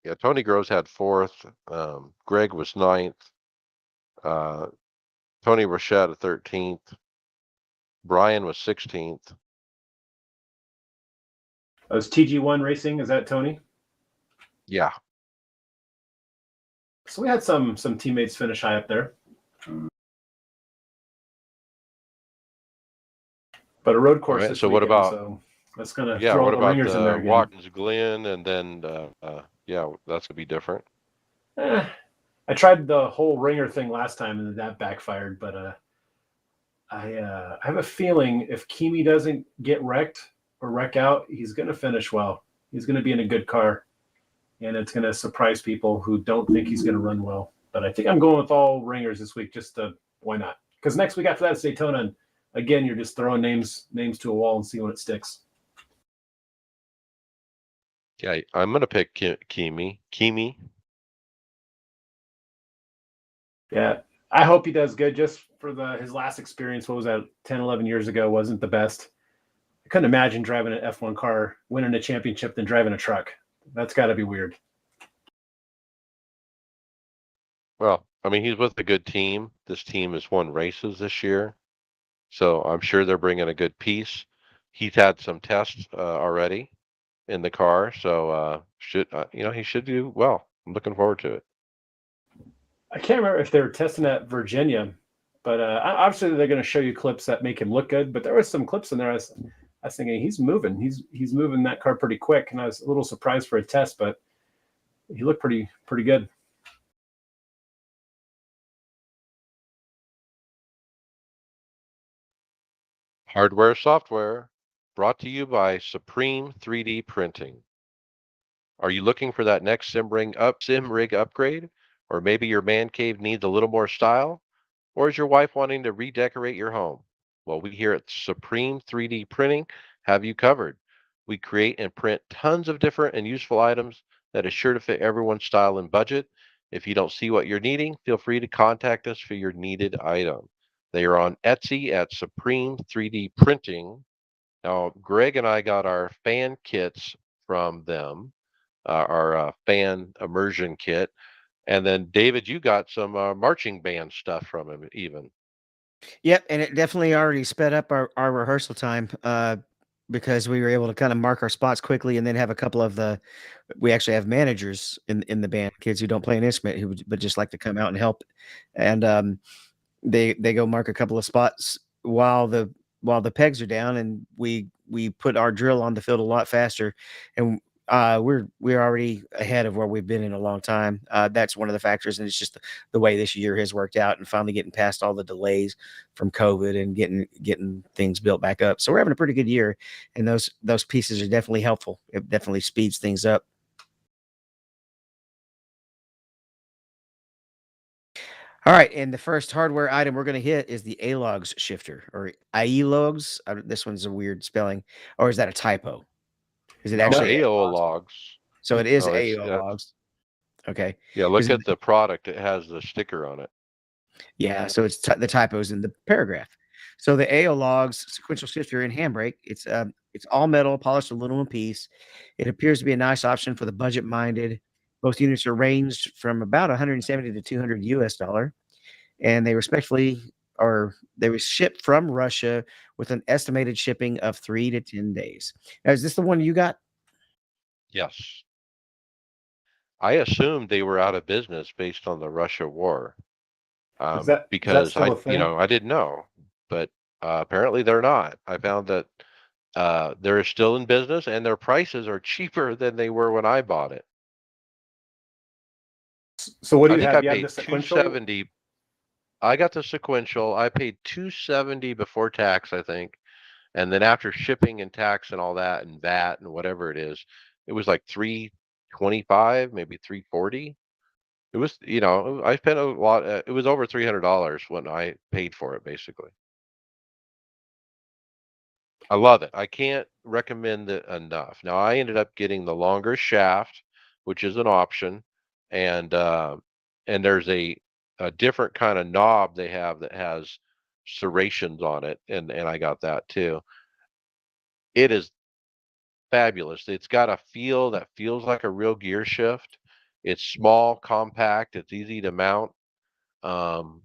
Yeah, Tony Groves had fourth. Greg was ninth. Uh, Tony Rochette at 13th. Brian was 16th. That was TG1 Racing. Is that Tony? Yeah. So we had some teammates finish high up there. But a road course this So what weekend, about so that's going to throw what all the about ringers in there again. Watkins Glen, and then that's gonna be different. I tried the whole ringer thing last time, and that backfired. But I have a feeling if Kimi doesn't get wrecked or wreck out, he's going to finish well. He's going to be in a good car, and it's going to surprise people who don't think he's going to run well. But I think I'm going with all ringers this week. Just why not? Because next week after that is Daytona, and again, you're just throwing names to a wall and see when it sticks. Yeah, I'm gonna pick Kimi. Yeah, I hope he does good. Just for his last experience, what was that, 10, 11 years ago, wasn't the best. I couldn't imagine driving an F1 car, winning a championship, than driving a truck. That's got to be weird. Well, I mean, he's with a good team. This team has won races this year, so I'm sure they're bringing a good piece. He's had some tests already in the car, so he should do well. I'm looking forward to it. I can't remember if they were testing at Virginia, but obviously they're going to show you clips that make him look good. But there was some clips in there. I was thinking he's moving. He's moving that car pretty quick, and I was a little surprised for a test, but he looked pretty good. Hardware, software, brought to you by Supreme 3D Printing. Are you looking for that next sim rig upgrade? Or maybe your man cave needs a little more style? Or is your wife wanting to redecorate your home? Well, we here at Supreme 3D Printing have you covered. We create and print tons of different and useful items that is sure to fit everyone's style and budget. If you don't see what you're needing, feel free to contact us for your needed item. They are on Etsy at Supreme 3D Printing. Now, Greg and I got our fan kits from them. our fan immersion kit. And then David, you got some marching band stuff from him, even. Yep, and it definitely already sped up our rehearsal time, because we were able to kind of mark our spots quickly, and then have a couple of the we actually have managers in the band, kids who don't play an instrument but just like to come out and help, and they go mark a couple of spots while the pegs are down, and we put our drill on the field a lot faster, and we're already ahead of where we've been in a long time. That's one of the factors, and it's just the way this year has worked out, and finally getting past all the delays from COVID and getting things built back up. So we're having a pretty good year, and those pieces are definitely helpful. It definitely speeds things up. All right, and the first hardware item we're going to hit is the ALOGS shifter, or IELOGS. This one's a weird spelling, or is that a typo? Is it No, No, actually AO logs. so it is No, it's AOLOGS. Okay. yeah. Because Look at the product; it has the sticker on it. yeah, so it's the typos in the paragraph. So the AOLOGS sequential shifter and handbrake, it's all metal, polished aluminum piece. It appears to be a nice option for the budget minded. Both units are ranged from about 170 to 200 US dollar, and they were shipped from Russia with an estimated shipping of 3 to 10 days. Now, is this the one you got? Yes, I assumed they were out of business based on the Russia war, is that because still a thing? I didn't know, but apparently they're not. I found that they're still in business, and their prices are cheaper than they were when I bought it. So what do I you think have? I You have the paid sequential. 270. I got the sequential. I paid 270 before tax, I think. And then after shipping and tax and all that and VAT and whatever it was like 325, maybe 340. It was, I spent a lot. It was over $300 when I paid for it, basically. I love it. I can't recommend it enough. Now, I ended up getting the longer shaft, which is an option, and there's a different kind of knob they have that has serrations on it, and I got that too. It is fabulous. It's got a feel that feels like a real gear shift. It's small, compact, it's easy to mount. Um,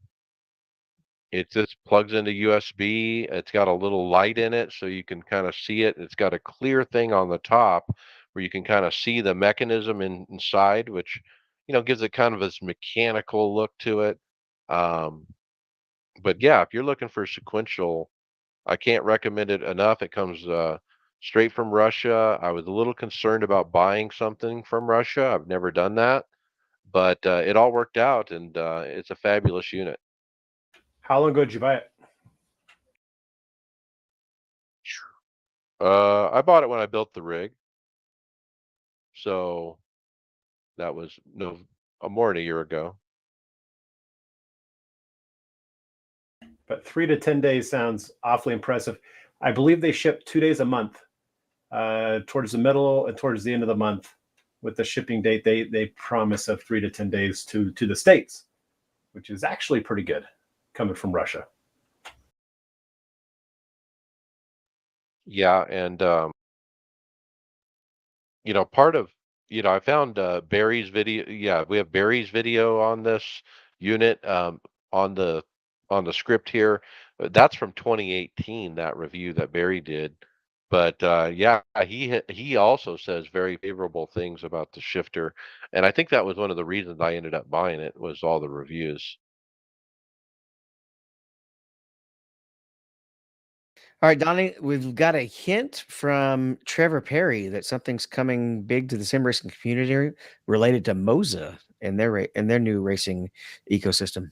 it just plugs into USB. It's got a little light in it so you can kind of see it. It's got a clear thing on the top where you can kind of see the mechanism inside, which, gives it kind of this mechanical look to it. Um, but yeah, if you're looking for sequential, I can't recommend it enough. It comes straight from Russia. I was a little concerned about buying something from Russia. I've never done that, but it all worked out, and it's a fabulous unit. How long ago did you buy it? I bought it when I built the rig, so that was no more than a year ago. But 3 to 10 days sounds awfully impressive. I believe they ship 2 days a month, towards the middle and towards the end of the month. With the shipping date, they promise of 3 to 10 days to the states, which is actually pretty good coming from Russia. Yeah, and part of I found Barry's video. Yeah, we have Barry's video on this unit, on the script here. That's from 2018, that review that Barry did. But yeah, he also says very favorable things about the shifter, and I think that was one of the reasons I ended up buying it, was all the reviews. All right, Donnie, we've got a hint from Trevor Perry that something's coming big to the sim racing community related to Moza and their new racing ecosystem.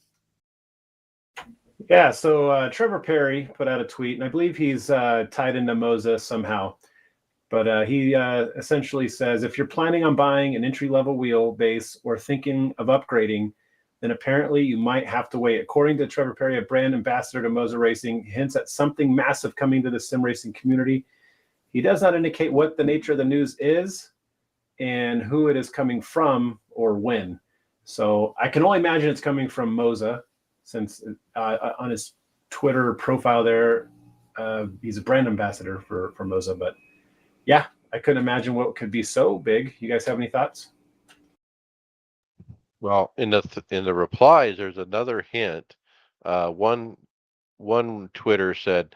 Yeah, so Trevor Perry put out a tweet, and I believe he's tied into Moza somehow. But he essentially says, if you're planning on buying an entry-level wheelbase or thinking of upgrading, then apparently you might have to wait. According to Trevor Perry, a brand ambassador to Moza Racing, hints at something massive coming to the sim racing community. He does not indicate what the nature of the news is and who it is coming from or when. So I can only imagine it's coming from Moza, since on his Twitter profile there, he's a brand ambassador for Moza. But yeah, I couldn't imagine what could be so big. You guys have any thoughts? Well, in the replies, there's another hint. One Twitter said,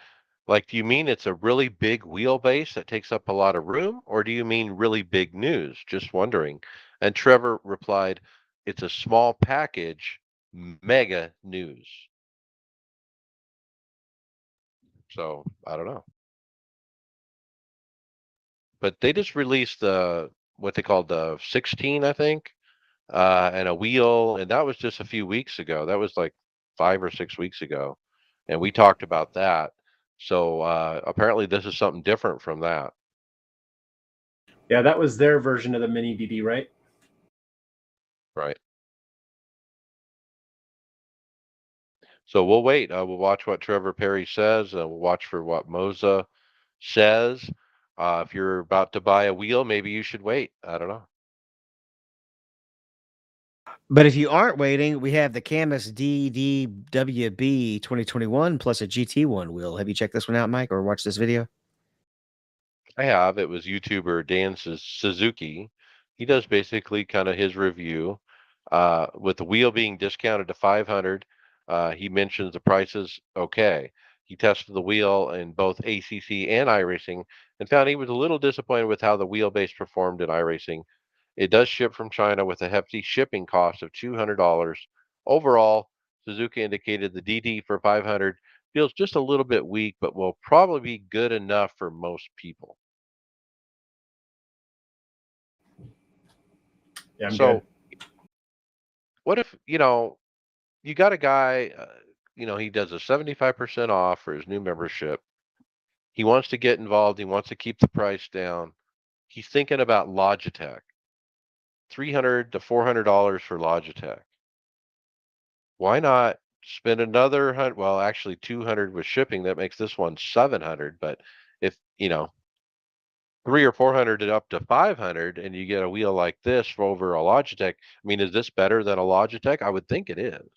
like, do you mean it's a really big wheelbase that takes up a lot of room, or do you mean really big news? Just wondering. And Trevor replied, it's a small package, mega news. So I don't know. But they just released the what they called the 16, I think, and a wheel, and that was just a few weeks ago. That was like 5 or 6 weeks ago, and we talked about that. So apparently, this is something different from that, Yeah, that was their version of the mini DD, right? right? So we'll wait. We'll watch what Trevor Perry says, and we'll watch for what Moza says. If you're about to buy a wheel, maybe you should wait. I don't know. But if you aren't waiting, we have the Camus DDWB 2021 plus a GT1 wheel. Have you checked this one out, Mike, or watched this video? I have. It was YouTuber Dan Suzuki. He does basically kind of his review. With the wheel being discounted to 500, he mentions the price is okay. He tested the wheel in both ACC and iRacing and found he was a little disappointed with how the wheelbase performed in iRacing. It does ship from China with a hefty shipping cost of $200. Overall, Suzuki indicated the DD for 500 feels just a little bit weak, but will probably be good enough for most people. Yeah, I'm good. So, what if, you got a guy, he does a 75% off for his new membership. He wants to get involved. He wants to keep the price down. He's thinking about Logitech, $300 to $400 for Logitech. Why not spend another hundred? Well, actually, 200 with shipping. That makes this one 700. But if, three or 400 and up to 500, and you get a wheel like this for over a Logitech, I mean, is this better than a Logitech? I would think it is.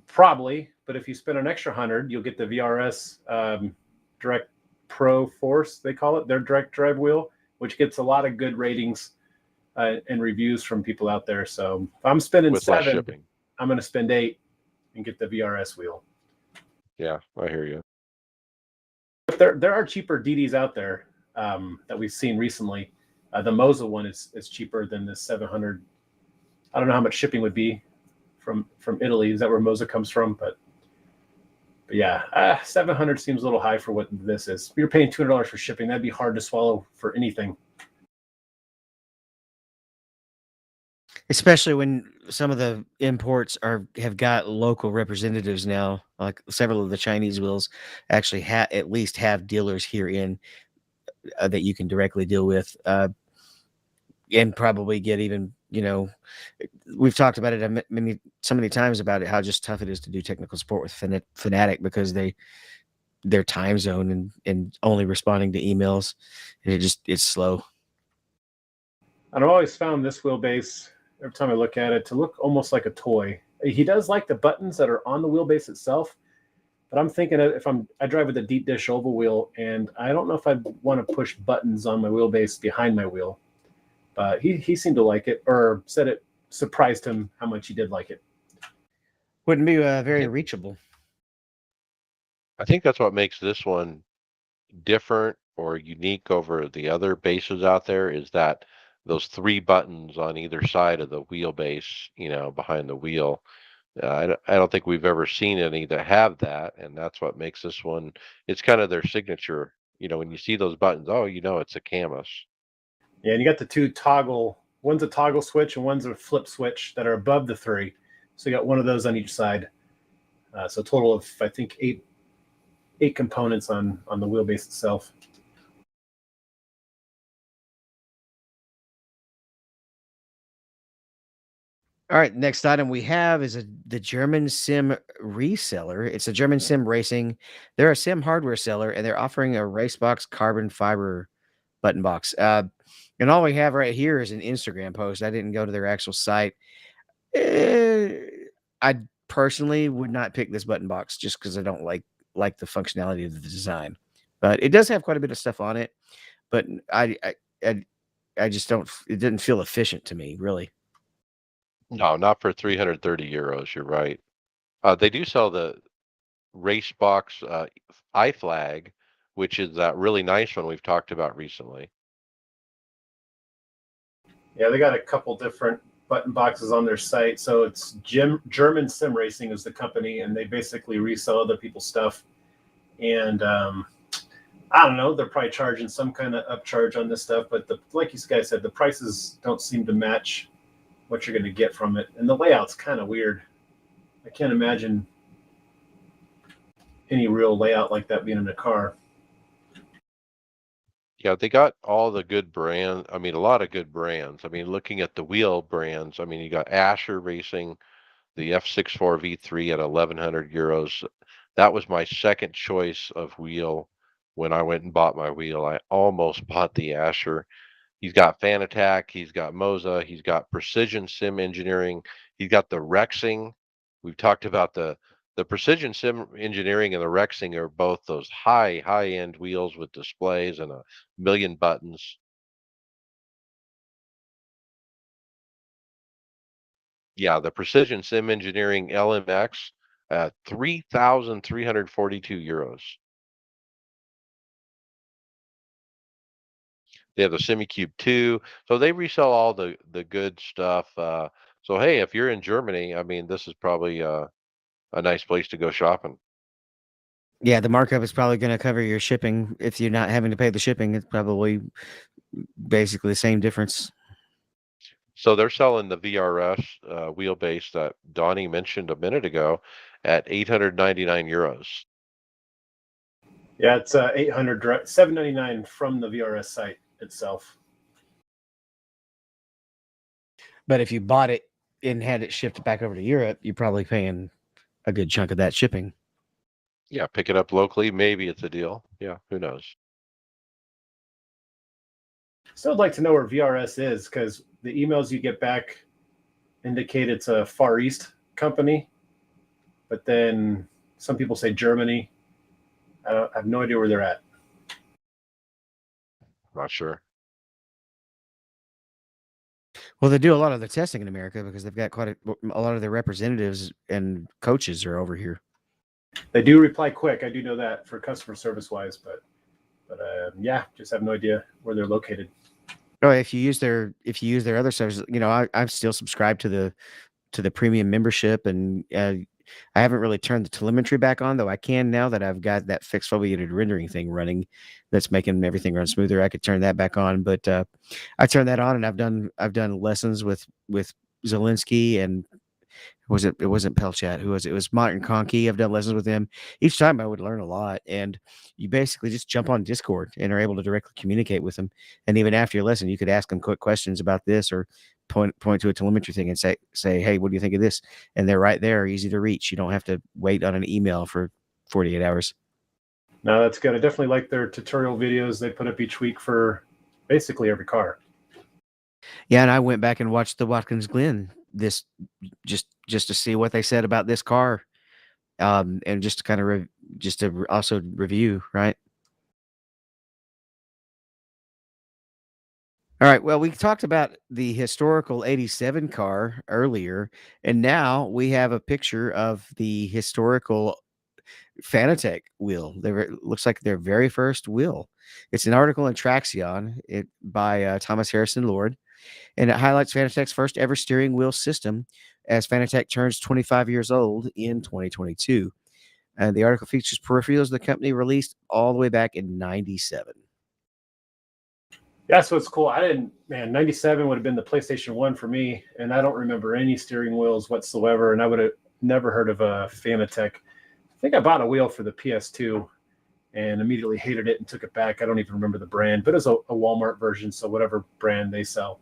Probably, but if you spend an extra 100, you'll get the VRS Direct Pro Force, they call it, their direct drive wheel, which gets a lot of good ratings and reviews from people out there. So if I'm spending With less 7, shipping. I'm going to spend 8 and get the VRS wheel. Yeah, I hear you. But there are cheaper DDs out there that we've seen recently. The Moza one is cheaper than the 700. I don't know how much shipping would be from Italy. Is that where Moza comes from? But yeah, 700 seems a little high for what this is. If you're paying $200 for shipping, that'd be hard to swallow for anything. Especially when some of the imports have got local representatives now, like several of the Chinese wheels actually at least have dealers here in that you can directly deal with, and probably get even, we've talked about it so many times about it, how just tough it is to do technical support with Fanatic because their time zone and only responding to emails, and it's slow. And I've always found this wheelbase, every time I look at it, to look almost like a toy. He does like the buttons that are on the wheelbase itself, but I'm thinking if I drive with a deep dish oval wheel, and I don't know if I'd want to push buttons on my wheelbase behind my wheel. But he seemed to like it, or said it surprised him how much he did like it. Wouldn't be I very think reachable. I think that's what makes this one different or unique over the other bases out there is that those three buttons on either side of the wheelbase, behind the wheel. I don't think we've ever seen any that have that, and that's what makes this one. It's kind of their signature. When you see those buttons, oh, it's a Camus. Yeah, and you got the two one's a toggle switch and one's a flip switch that are above the 3. So you got one of those on each side. So a total of, I think, eight components on the wheelbase itself. All right, next item we have is the German Sim reseller. It's a German Sim Racing. They're a sim hardware seller, and they're offering a Racebox carbon fiber button box. And all we have right here is an Instagram post. I didn't go to their actual site. I personally would not pick this button box just because I don't like the functionality of the design, but it does have quite a bit of stuff on it. but I, I just don't. It didn't feel efficient to me, really. No, not for 330 euros. You're right. They do sell the race box iFlag, which is that really nice one we've talked about recently. Yeah, they got a couple different button boxes on their site. So it's German Sim Racing is the company, and they basically resell other people's stuff. And I don't know, they're probably charging some kind of upcharge on this stuff, but like you guys said, the prices don't seem to match what you're going to get from it, and the layout's kind of weird. I can't imagine any real layout like that being in a car. Yeah, they got all the good brands. I mean, a lot of good brands. I mean, looking at the wheel brands, I mean, you got Asher Racing, the F64 V3 at 1100 euros. That was my second choice of wheel when I went and bought my wheel. I almost bought the Asher. He's got Fan Attack, he's got Moza, he's got Precision Sim Engineering, he's got the Rexing. We've talked about the Precision Sim Engineering and the Rexing are both those high end wheels with displays and a million buttons. Yeah, the Precision Sim Engineering LMX, 3,342 euros. They have the SemiCube 2, so they resell all the good stuff. So hey, if you're in Germany, I mean, this is probably a nice place to go shopping. Yeah, the markup is probably going to cover your shipping. If you're not having to pay the shipping, it's probably basically the same difference. So they're selling the VRS wheelbase that Donnie mentioned a minute ago at 899 euros. Yeah, it's 800 799 from the VRS site itself. But if you bought it and had it shipped back over to Europe, you're probably paying a good chunk of that shipping. Yeah, pick it up locally. Maybe it's a deal. Yeah, who knows? Still would like to know where VRS is because the emails you get back indicate it's a Far East company, but then some people say Germany. I have no idea where they're at. Not sure. Well, they do a lot of the testing in America because they've got quite a lot of their representatives and coaches are over here. They do reply quick. I do know that for customer service wise, but yeah, just have no idea where they're located. Oh, if you use their other services, I'm still subscribed to the premium membership, and I haven't really turned the telemetry back on, though I can now that I've got that fixed foveated rendering thing running, that's making everything run smoother. I could turn that back on, but I turned that on, and I've done lessons with Zelensky and it wasn't Pelchat. Who was it? It was Martin Conkey. I've done lessons with him. Each time I would learn a lot. And you basically just jump on Discord and are able to directly communicate with them. And even after your lesson, you could ask them quick questions about this or point to a telemetry thing and say, hey, what do you think of this? And they're right there, easy to reach. You don't have to wait on an email for 48 hours. No, that's good. I definitely like their tutorial videos they put up each week for basically every car. Yeah, and I went back and watched the Watkins Glen this just to see what they said about this car, and just to kind of just to also review, right? All right. Well, we talked about the historical 87 car earlier, and now we have a picture of the historical Fanatec wheel. Looks like their very first wheel. It's an article in Traxion by Thomas Harrison Lord, and it highlights Fanatec's first ever steering wheel system as Fanatec turns 25 years old in 2022. And the article features peripherals the company released all the way back in 97. Yeah, so it's cool. I didn't, man, 97 would have been the PlayStation 1 for me, and I don't remember any steering wheels whatsoever, and I would have never heard of a Fanatec. I think I bought a wheel for the PS2 and immediately hated it and took it back. I don't even remember the brand, but it was a Walmart version, so whatever brand they sell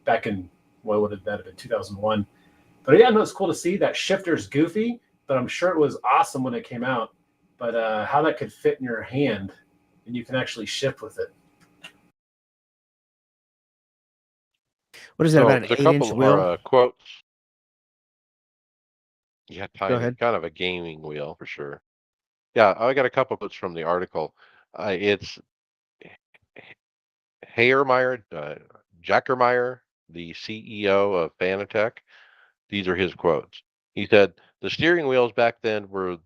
back in, what would that have been, 2001. But yeah, no, it's cool to see. That shifter's goofy, but I'm sure it was awesome when it came out. But how that could fit in your hand and you can actually shift with it. What is that, So about an there's a 8-inch couple are wheel? quotes. Yeah, Go tiny, ahead. kind of a gaming wheel for sure. Yeah, I got a couple quotes from the article. It's Hayermeyer, Jackermeyer, the CEO of Fanatec. These are his quotes. He said, "The steering wheels back then were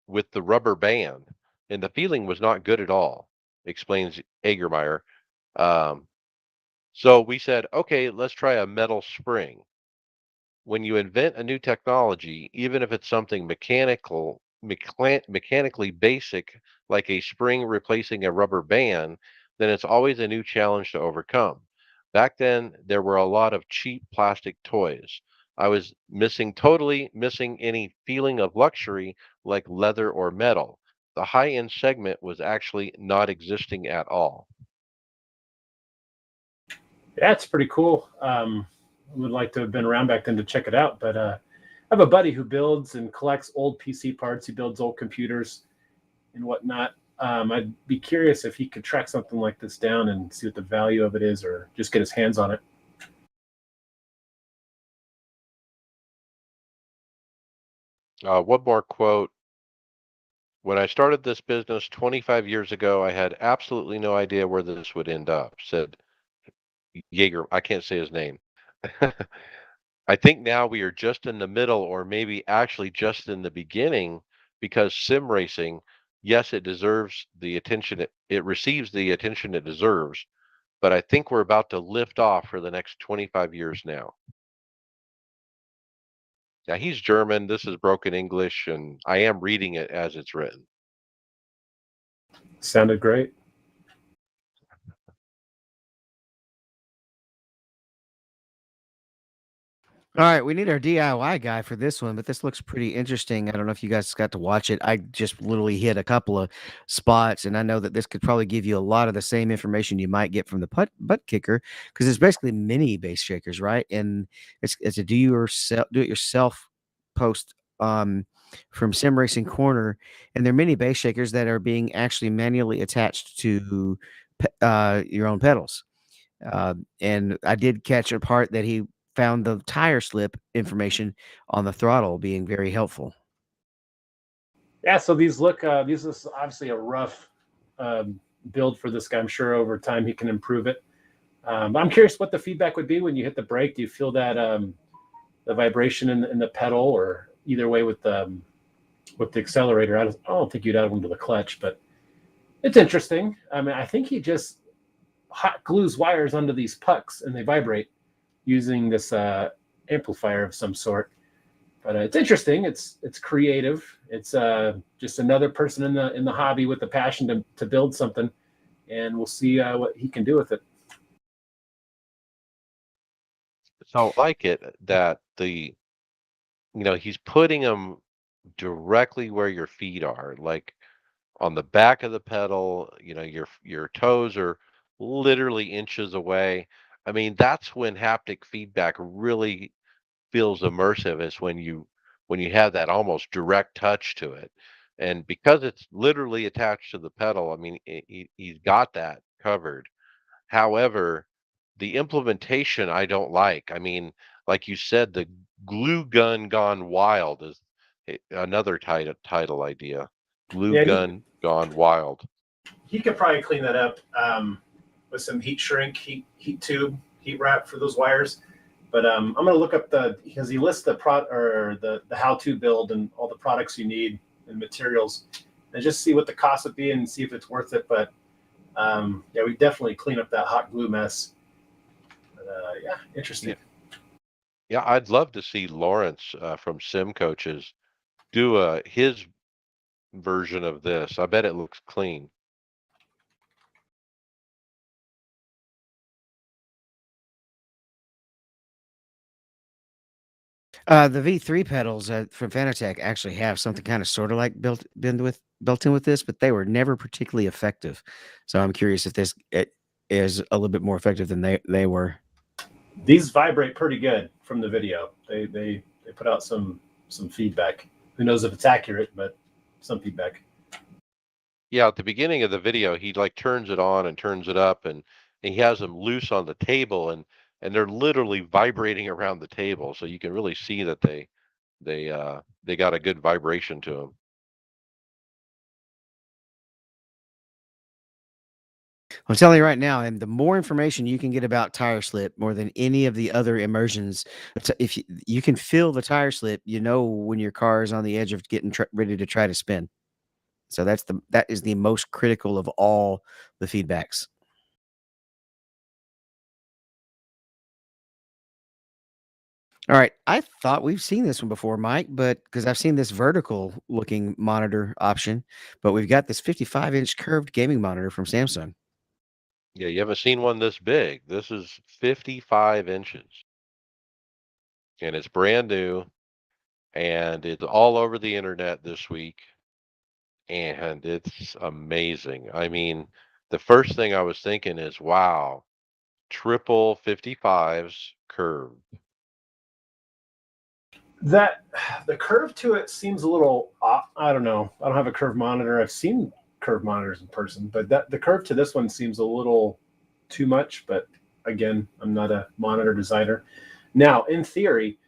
with the rubber band, and the feeling was not good at all," explains Hagermeyer. Um, so we said, okay, let's try a metal spring. When you invent a new technology, even if it's something mechanically basic, like a spring replacing a rubber band, then it's always a new challenge to overcome. Back then, there were a lot of cheap plastic toys. I was totally missing any feeling of luxury like leather or metal. The high end segment was actually not existing at all. Yeah, it's pretty cool. I would like to have been around back then to check it out, but I have a buddy who builds and collects old PC parts. He builds old computers and whatnot. I'd be curious if he could track something like this down and see what the value of it is, or just get his hands on it. One more quote. When I started this business 25 years ago, I had absolutely no idea where this would end up, said Jaeger. I can't say his name. I think now we are just in the middle, or maybe actually just in the beginning, because sim racing, yes, it deserves the attention, it receives the attention it deserves, but I think we're about to lift off for the next 25 years now. Now, he's German. This is broken English, and I am reading it as it's written. Sounded great. All right, we need our DIY guy for this one, but this looks pretty interesting. I don't know if you guys got to watch it. I just literally hit a couple of spots, and I know that this could probably give you a lot of the same information you might get from the butt kicker because it's basically mini base shakers, right? And it's a do it yourself post from Sim Racing Corner, and they're mini base shakers that are being actually manually attached to your own pedals. And I did catch a part that he found the tire slip information on the throttle being very helpful. Yeah, so these look. These is obviously a rough um, build for this guy. I'm sure over time he can improve it. I'm curious what the feedback would be when you hit the brake. Do you feel that the vibration in the pedal, or either way with the accelerator? I don't think you'd add one to the clutch, but it's interesting. I mean, I think he just hot glues wires onto these pucks and they vibrate using this amplifier of some sort. But it's interesting. It's creative. It's just another person in the hobby with the passion to build something, and we'll see what he can do with it. So I like it that he's putting them directly where your feet are, like on the back of the pedal, your toes are literally inches away. I mean, that's when haptic feedback really feels immersive, is when you have that almost direct touch to it. And because it's literally attached to the pedal, I mean, he's got that covered. However, the implementation I don't like. I mean, like you said, the glue gun gone wild is another title idea. Glue Yeah, and gun gone wild. he could probably clean that up with some heat shrink, heat tube, heat wrap for those wires. But I'm gonna look up because he lists the how to build and all the products you need and materials, and just see what the cost would be and see if it's worth it. But yeah, we definitely clean up that hot glue mess. But, yeah, Yeah, interesting. yeah, I'd love to see Lawrence from Sim Coaches do his version of this. I bet it looks clean. The V3 pedals from Fanatec actually have something kind of sort of like built in with this, but they were never particularly effective. So I'm curious if this it is a little bit more effective than they were. These vibrate pretty good from the video. They put out some feedback. Who knows if it's accurate, but some feedback. Yeah, at the beginning of the video, he like turns it on and turns it up, and he has them loose on the table, and they're literally vibrating around the table, so you can really see that they got a good vibration to them. I'm telling you right now, and the more information you can get about tire slip, more than any of the other immersions, if you can feel the tire slip, you know when your car is on the edge of getting ready to try to spin. So that is the most critical of all the feedbacks. All right, I thought we've seen this one before, Mike, but because I've seen this vertical looking monitor option, but we've got this 55-inch curved gaming monitor from Samsung. Yeah, you haven't seen one this big. This is 55 inches and it's brand new and it's all over the internet this week and it's amazing. I mean, the first thing I was thinking is, wow, triple 55s curved. That the curve to it seems a little off. I don't know. I don't have a curved monitor. I've seen curved monitors in person, but that the curve to this one seems a little too much. But again, I'm not a monitor designer. Now, in theory,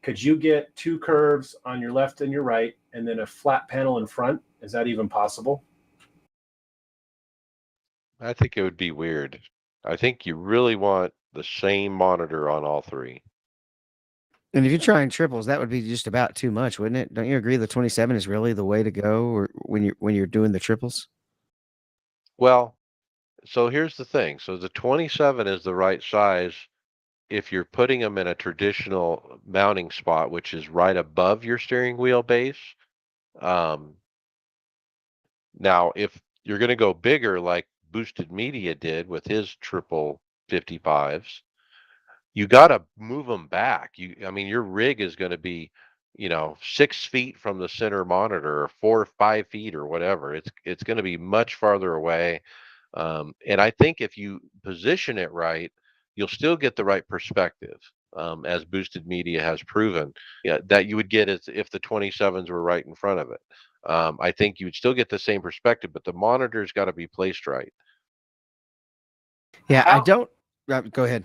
could you get two curves on your left and your right, and then a flat panel in front? Is that even possible? I think it would be weird. I think you really want the same monitor on all three. And if you're trying triples, that would be just about too much, wouldn't it? Don't you agree the 27 is really the way to go or when you're doing the triples? Well, so here's the thing. So the 27 is the right size if you're putting them in a traditional mounting spot, which is right above your steering wheel base. Um, Now, if you're going to go bigger, like Boosted Media did with his triple 55s, you got to move them back. I mean, your rig is going to be, 6 feet from the center monitor, or 4 or 5 feet, or whatever. It's going to be much farther away. And I think if you position it right, you'll still get the right perspective, as Boosted Media has proven, yeah, that you would get as if the 27s were right in front of it. I think you would still get the same perspective, but the monitor's got to be placed right. Yeah, I How? don't go ahead.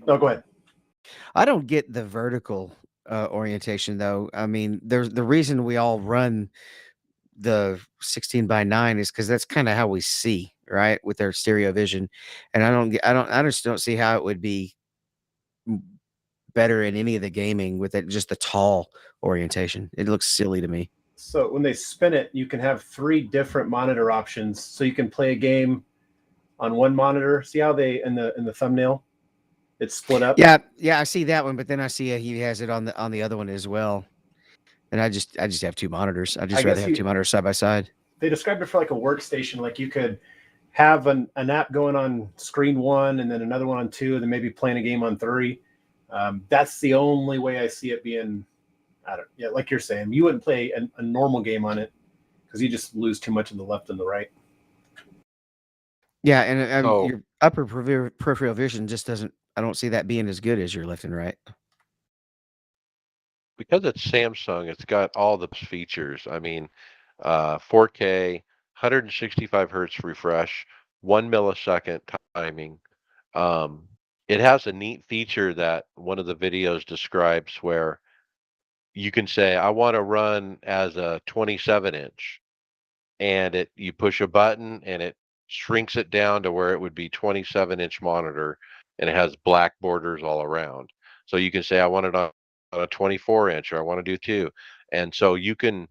No, go ahead. I don't get the vertical orientation though. I mean, there's the reason we all run the 16 by 9 is because that's kind of how we see, right? With our stereo vision. And I just don't see how it would be m- better in any of the gaming with it, just the tall orientation. It looks silly to me. So when they spin it, you can have three different monitor options. So you can play a game on one monitor. See how they in the thumbnail it's split up. Yeah, yeah, I see that one, but then I see he has it on the other one as well. And I just have two monitors. I I just rather guess have two you monitors side by side. they described it for like a workstation. Like you could have an app going on screen one and then another one on two, and then maybe playing a game on three. That's the only way I see it being. I don't. Yeah, like you're saying, you wouldn't play a normal game on it because you just lose too much in the left and the right. Yeah, and So your upper peripheral vision just doesn't. I don't see that being as good as your left and right. because it's Samsung, it's got all the features. I mean, 4K, 165 hertz refresh, 1 millisecond timing. Um, it has a neat feature that one of the videos describes where you can say, I want to run as a 27-inch, and you push a button and it shrinks it down to where it would be 27-inch monitor, and it has black borders all around. So you can say, I want it on a 24-inch, or I want to do two. And so you can,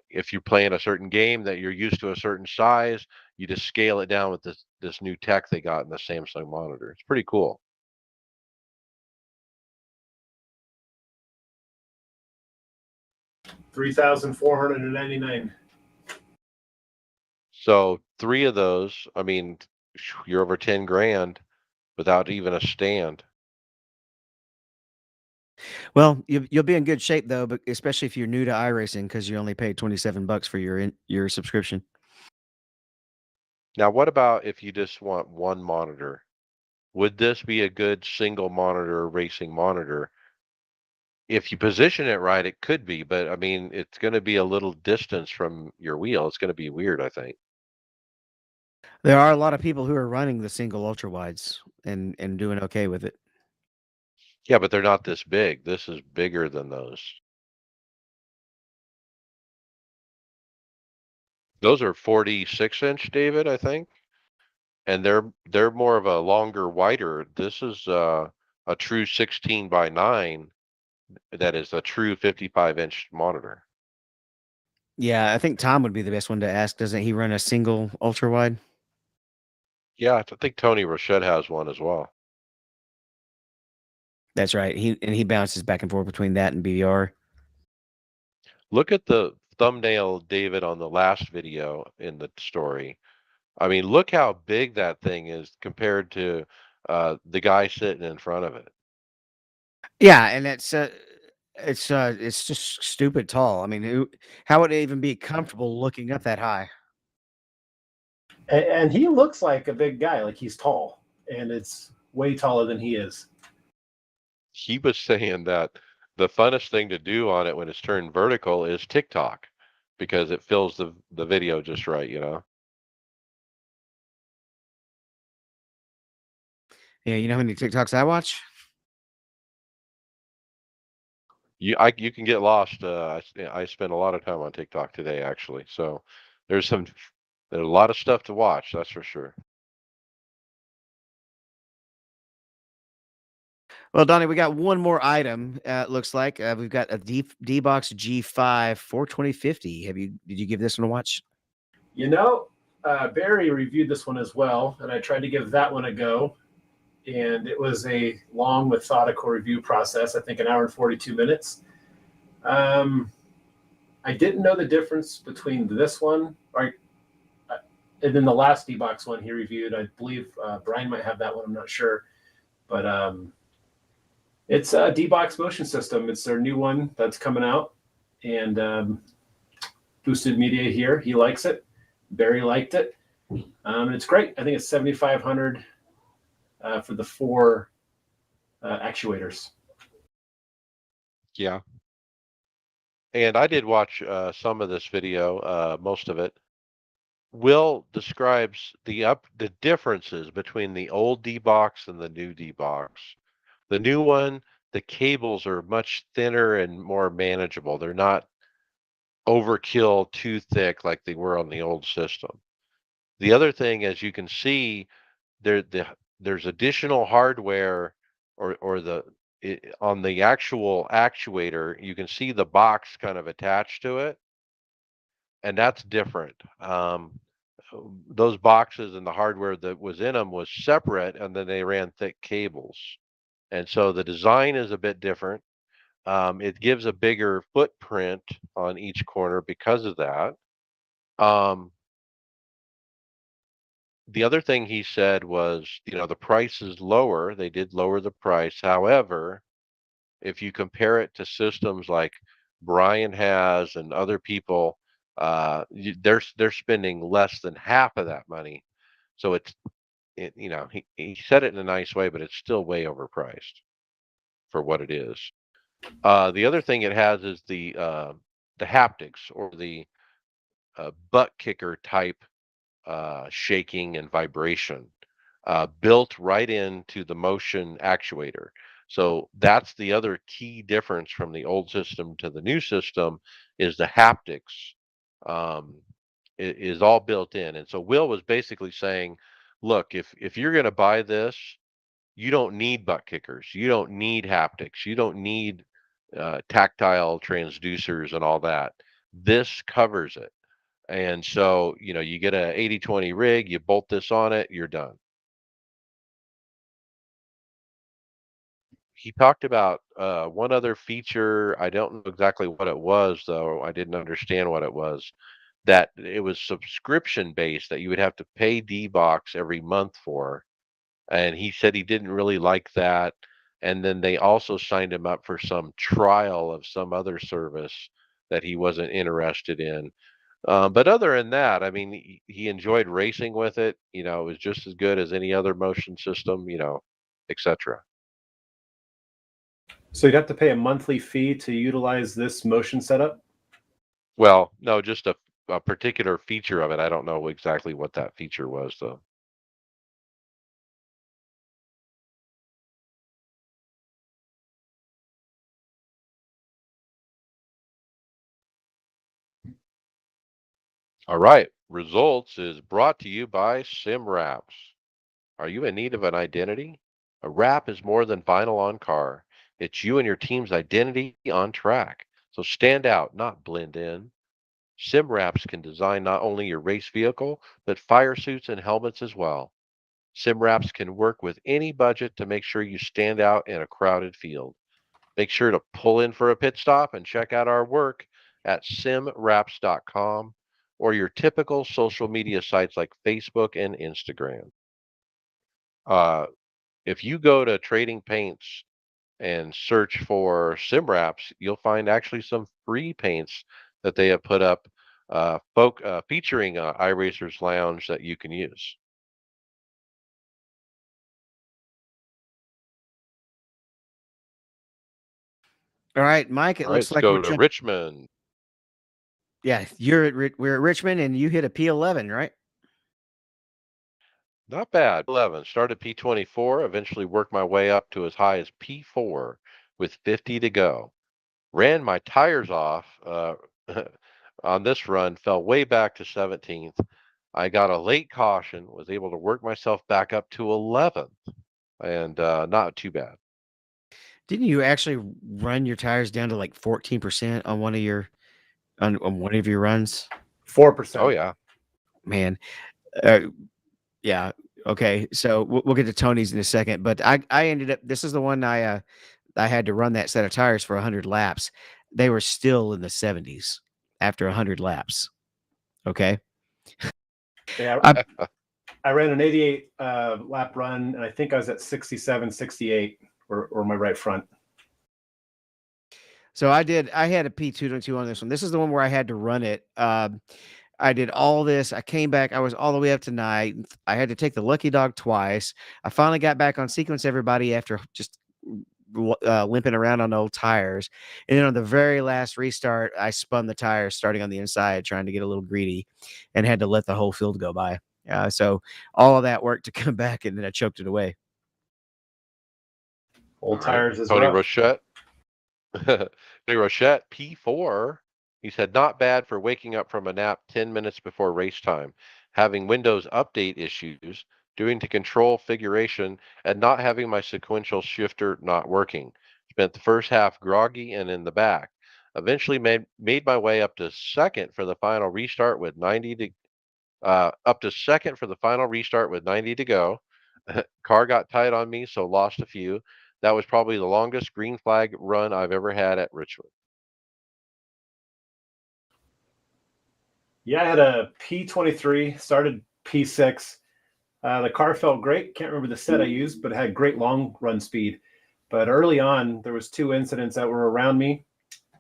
if you're playing a certain game that you're used to a certain size, you just scale it down with this new tech they got in the Samsung monitor. It's pretty cool. 3,499. So three of those, I mean, you're over 10 grand without even a stand. Well, you'll be in good shape though, but especially if you're new to iRacing because you only paid $27 for your subscription. Now, what about if you just want one monitor? Would this be a good single monitor racing monitor? If you position it right, it could be, but I mean, it's going to be a little distance from your wheel. It's going to be weird, I think. There are a lot of people who are running the single ultra wides and doing okay with it. Yeah, but they're not this big. This is bigger than those. Those are 46-inch, David, I think. and they're more of a longer, wider. This is a true 16 by 9 that is a true 55-inch monitor. Yeah, I think Tom would be the best one to ask. Doesn't he run a single ultra wide? Yeah, I think Tony Rochette has one as well. That's right. He bounces back and forth between that and BVR. Look at the thumbnail, David, on the last video in the story. I mean, look how big that thing is compared to the guy sitting in front of it. Yeah, and it's just stupid tall. I mean, how would it even be comfortable looking up that high? And he looks like a big guy, like he's tall, and it's way taller than he is. He was saying that the funnest thing to do on it when it's turned vertical is TikTok because it fills the video just right, you know. Yeah, you know how many TikToks I watch? You can get lost. I spent a lot of time on TikTok today, actually. So there's some there's a lot of stuff to watch. That's for sure. Well, Donnie, we got one more item. It looks like we've got a D-Box G5 42050. Did you give this one a watch? You know, Barry reviewed this one as well, and I tried to give that one a go. And it was a long, methodical review process. I think an hour and 42 minutes. Um, I didn't know the difference between this one, or and then the last D-Box one he reviewed. I believe Brian might have that one. I'm not sure, but it's a D-Box motion system. It's their new one that's coming out, and Boosted Media here. He likes it. Barry liked it. And it's great. I think it's 7,500 for the four actuators. Yeah. And I did watch some of this video, most of it. Will describes the differences between the old D box and the new D box. The new one, the cables are much thinner and more manageable. They're not overkill too thick like they were on the old system. The other thing, as you can see, there's additional hardware or on the actual actuator, you can see the box kind of attached to it, and that's different. Those boxes and the hardware that was in them was separate, and then they ran thick cables. And so the design is a bit different. It gives a bigger footprint on each corner because of that. Um, the other thing he said was, the price is lower. They did lower the price. However, if you compare it to systems like Brian has and other people, they're spending less than half of that money. So he said it in a nice way, but it's still way overpriced for what it is. The other thing it has is the haptics or the butt kicker type shaking and vibration built right into the motion actuator. So that's the other key difference from the old system to the new system is the haptics is all built in. And so Will was basically saying, look, if you're going to buy this, you don't need butt kickers, you don't need haptics, you don't need tactile transducers and all that. This covers it. And so, you get a 80/20 rig, you bolt this on it, you're done. He talked about one other feature. I don't know exactly what it was, though. I didn't understand what it was. That it was subscription based, that you would have to pay D-Box every month for. And he said he didn't really like that. And then they also signed him up for some trial of some other service that he wasn't interested in. But other than that, I mean, he enjoyed racing with it. It was just as good as any other motion system, etc. So you'd have to pay a monthly fee to utilize this motion setup. Well, no, just a particular feature of it. I don't know exactly what that feature was, though. All right. Results is brought to you by SimWraps. Are you in need of an identity? A wrap is more than vinyl on car. It's you and your team's identity on track. So stand out, not blend in. Sim wraps can design not only your race vehicle, but fire suits and helmets as well. Sim wraps can work with any budget to make sure you stand out in a crowded field. Make sure to pull in for a pit stop and check out our work at simwraps.com or your typical social media sites like Facebook and Instagram. Uh, if you go to Trading Paints and search for sim wraps, you'll find actually some free paints that they have put up featuring iRacers Lounge that you can use. All right, Mike, it All right, looks let's like we're go to jumping. Richmond. Yeah, we're at Richmond and you hit a P11, right? Not bad. 11. Started P24, eventually worked my way up to as high as P4 with 50 to go. Ran my tires off on this run, fell way back to 17th. I got a late caution, was able to work myself back up to 11th, and not too bad. Didn't you actually run your tires down to like 14% on on one of your runs? Four Oh, percent. yeah. Man, uh, yeah. Okay, so we'll get to Tony's in a second, but I ended up. This is the one I had to run that set of tires for 100 laps. They were still in the 70s after 100 laps. Okay, Yeah, I I ran an 88 lap run, and I think I was at 67, 68, or my right front. so I had a P222 on this one. This is the one where I had to run it. I did all this. I came back. I was all the way up to ninth. I had to take the lucky dog twice. I finally got back on sequence everybody after just limping around on old tires. And then on the very last restart, I spun the tires starting on the inside, trying to get a little greedy and had to let the whole field go by. So all of that work to come back and then I choked it away. Old All right. tires is Tony rough. Rochette. Tony Rochette, P4. He said, not bad for waking up from a nap 10 minutes before race time, having Windows update issues, doing to control figuration, and not having my sequential shifter not working. Spent the first half groggy and in the back. Eventually made my way up to second for the final restart with 90 to up to second for the final restart with 90 to go. Car got tight on me, so lost a few. That was probably the longest green flag run I've ever had at Richmond. Yeah, I had a P23, started P6. The car felt great. Can't remember the set I used, but it had great long run speed. But early on, there was two incidents that were around me.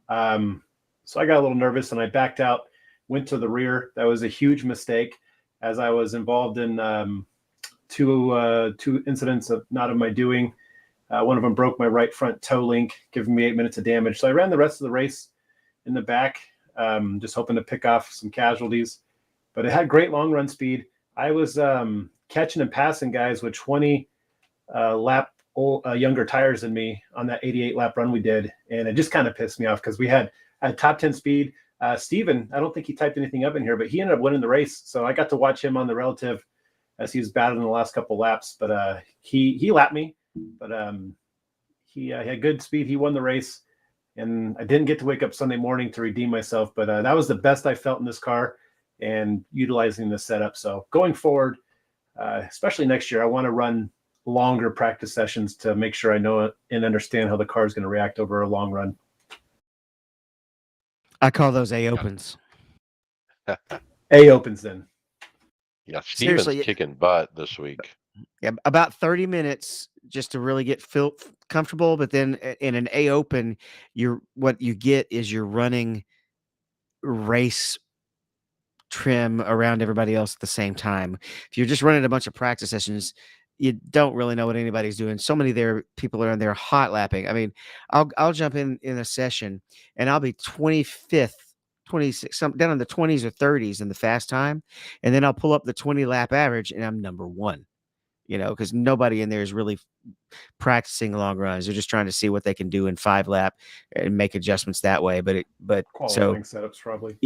So I got a little nervous and I backed out, went to the rear. That was a huge mistake, as I was involved in two incidents of not of my doing. One of them broke my right front toe link, giving me 8 minutes of damage. So I ran the rest of the race in the back, just hoping to pick off some casualties. But it had great long run speed. I was catching and passing guys with 20 younger tires than me on that 88 lap run we did, and it just kind of pissed me off because we had top 10 speed. Steven, I don't think he typed anything up in here, but he ended up winning the race, so I got to watch him on the relative as he was battling the last couple laps. But he lapped me, but he had good speed. He won the race, and I didn't get to wake up Sunday morning to redeem myself, but that was the best I felt in this car and utilizing the setup. So going forward, especially next year, I want to run longer practice sessions to make sure I know and understand how the car is going to react over a long run. I call those A opens. A opens then. Yeah, Steven's Seriously, kicking butt this week. yeah, about 30 minutes just to really get comfortable. But then in an A open, what you get is you're running race trim around everybody else at the same time. If you're just running a bunch of practice sessions, you don't really know what anybody's doing. So many people are in there hot lapping. I mean, I'll jump in a session and I'll be 25th, 26, some down in the 20s or 30s in the fast time, and then I'll pull up the 20 lap average and I'm number one. Because nobody in there is really practicing long runs. They're just trying to see what they can do in 5 lap and make adjustments that way. So Qualifying setups probably.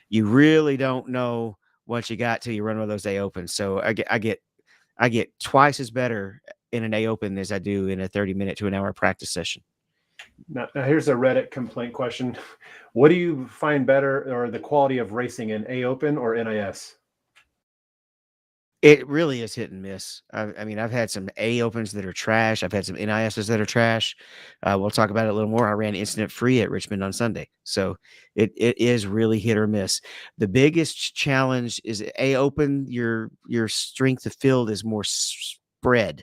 you really don't know what you got till you run one of those day opens. So I get I get twice as better in an A Open as I do in a 30-minute to an hour practice session. Now, here's a Reddit complaint question. What do you find better, or the quality of racing in A Open or NIS? It really is hit and miss. I mean, I've had some A Opens that are trash. I've had some NISs that are trash. We'll talk about it a little more. I ran incident free at Richmond on Sunday. So it is really hit or miss. The biggest challenge is A Open, your strength of field is more spread.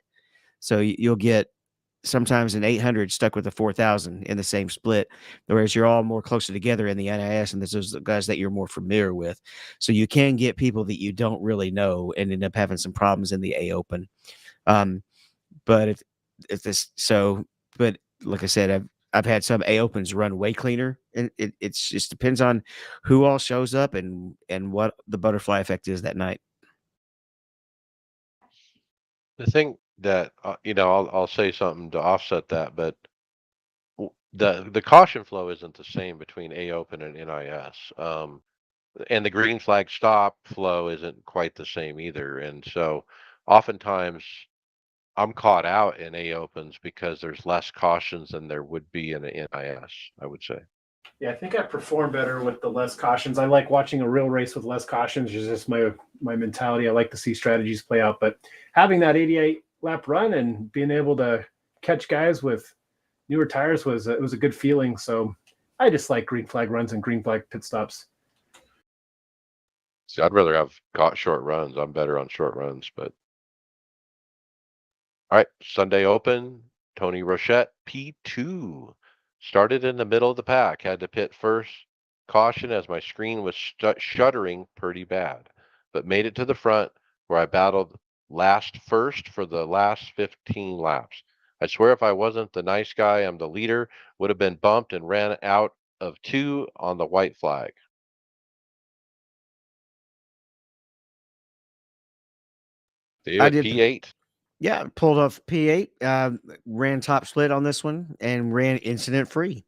So you'll get sometimes an 800 stuck with a 4,000 in the same split, whereas you're all more closer together in the NIS, and this is the guys that you're more familiar with. So you can get people that you don't really know and end up having some problems in the A Open. Um, but if this so, but like I said, I've had some A Opens run way cleaner, and it's just depends on who all shows up and what the butterfly effect is that night. The thing that I'll say something to offset that, but the caution flow isn't the same between A Open and NIS. And the green flag stop flow isn't quite the same either. And so oftentimes I'm caught out in A Opens because there's less cautions than there would be in an NIS, I would say. Yeah, I think I perform better with the less cautions. I like watching a real race with less cautions. It's just my mentality. I like to see strategies play out. But having that 88 lap run and being able to catch guys with newer tires was it was a good feeling. So I just like green flag runs and green flag pit stops. See, I'd rather have caught short runs. I'm better on short runs, but all right, Sunday Open, Tony Rochette, P2. Started in the middle of the pack, had to pit first. Caution as my screen was shuddering pretty bad, but made it to the front where I battled last first for the last 15 laps. I swear if I wasn't the nice guy, I'm the leader, would have been bumped and ran out of two on the white flag. I David, did P8. Yeah, pulled off P8, ran top split on this one and ran incident free.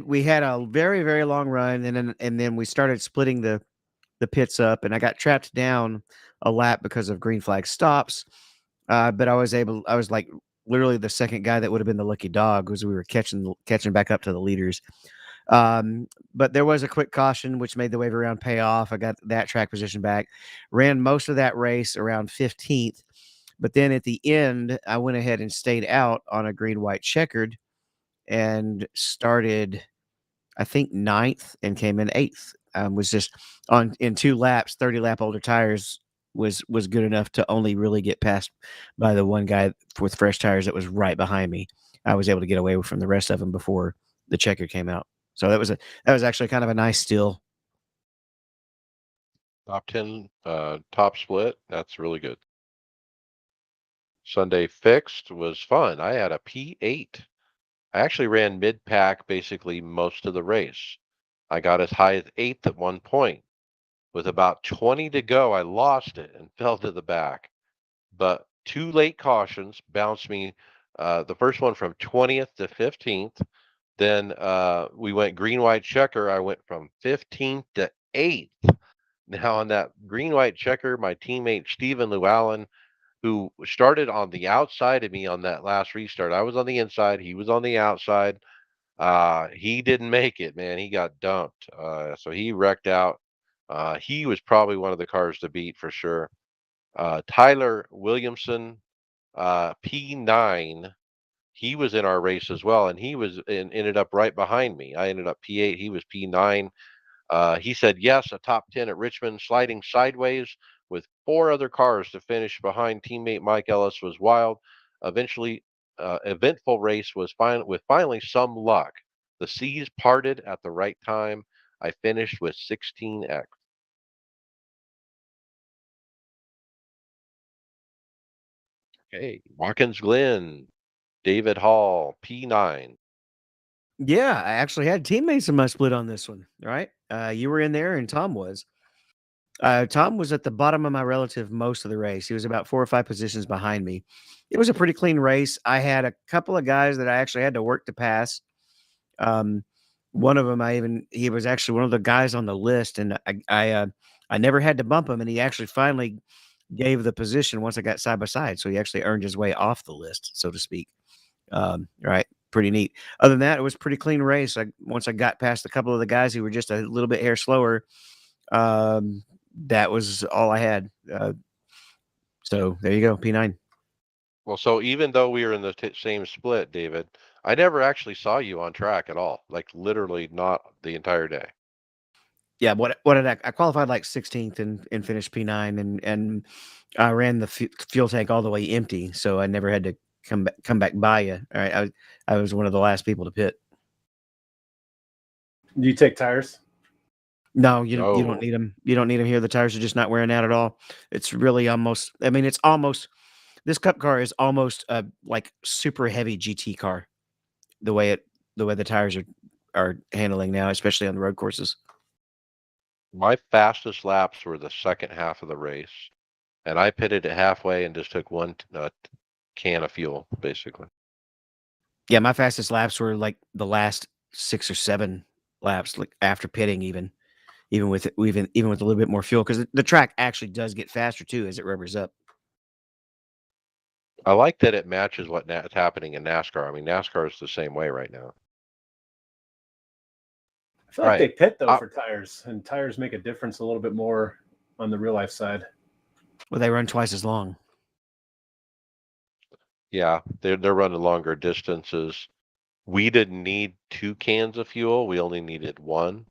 We had a very, very long run and then we started splitting the pits up and I got trapped down a lap because of green flag stops. But I was like literally the second guy that would have been the lucky dog because we were catching back up to the leaders. But there was a quick caution which made the wave around pay off. I got that track position back, ran most of that race around 15th, but then at the end, I went ahead and stayed out on a green white checkered and started, I think, ninth and came in eighth. Was just on in 2 laps, 30 lap older tires was good enough to only really get passed by the one guy with fresh tires that was right behind me. I was able to get away from the rest of them before the checker came out. So that was actually kind of a nice steal. Top 10, top split. That's really good. Sunday fixed was fun. I had a P8. I actually ran mid pack basically most of the race. I got as high as eighth at one point. With about 20 to go, I lost it and fell to the back. But two late cautions bounced me. The first one from 20th to 15th. Then we went green white checker. I went from 15th to 8th. Now on that green white checker, my teammate Stephen Llewellyn, who started on the outside of me on that last restart. I was on the inside, he was on the outside. He didn't make it, man. He got dumped. So he wrecked out. He was probably one of the cars to beat for sure. Tyler Williamson, P9. He was in our race as well, and ended up right behind me. I ended up P8. He was P9. He said yes, a top 10 at Richmond, sliding sideways with four other cars to finish behind teammate Mike Ellis was wild. Eventually, eventful race was with finally some luck. The seas parted at the right time. I finished with 16x. Okay, Watkins Glen, David Hall, P9. Yeah, I actually had teammates in my split on this one. Right, you were in there and Tom was. Tom was at the bottom of my relative most of the race. He was about 4 or 5 positions behind me. It was a pretty clean race. I had a couple of guys that I actually had to work to pass. Um, one of them, he was actually one of the guys on the list, and I never had to bump him, and he actually finally gave the position once I got side by side. So he actually earned his way off the list, so to speak. Right. Pretty neat. Other than that, it was a pretty clean race. Once I got past a couple of the guys who were just a little bit hair slower, um, that was all I had. So there you go, P9. Well, so even though we were in the same split, David, I never actually saw you on track at all. Like literally not the entire day. Yeah, what did I qualified like 16th and finished P9, and I ran the fuel tank all the way empty, so I never had to come back by you. All right, I was one of the last people to pit. Do you take tires? No, you don't No, need them. You don't need them here. The tires are just not wearing out at all. It's really almost. I mean, it's almost. This Cup car is almost a like super heavy GT car. The way the tires are handling now, especially on the road courses. my fastest laps were the second half of the race, and I pitted it halfway and just took one can of fuel, basically. Yeah, my fastest laps were like the last 6 or 7 laps, like after pitting, even with a little bit more fuel, because the track actually does get faster too as it rubbers up. I like that it matches what is happening in NASCAR. I mean, NASCAR is the same way right now. I feel All like they right. pit though Uh, for tires, and tires make a difference a little bit more on the real life side. Well, they run twice as long. yeah, they're running longer distances. We didn't need 2 cans of fuel. We only needed one.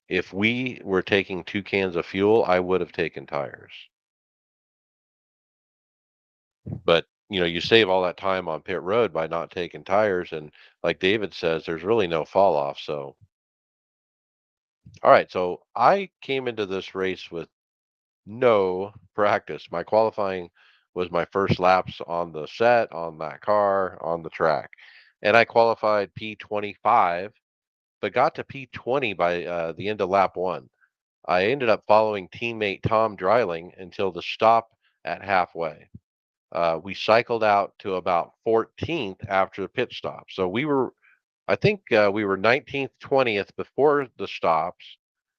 If we were taking 2 cans of fuel, I would have taken tires. But, you save all that time on pit road by not taking tires. And like David says, there's really no fall off. So, all right. So I came into this race with no practice. My qualifying was my first laps on the set, on that car, on the track. And I qualified P25, but got to P20 by the end of lap one. I ended up following teammate Tom Dreiling until the stop at halfway. We cycled out to about 14th after the pit stop. So I think we were 19th, 20th before the stops.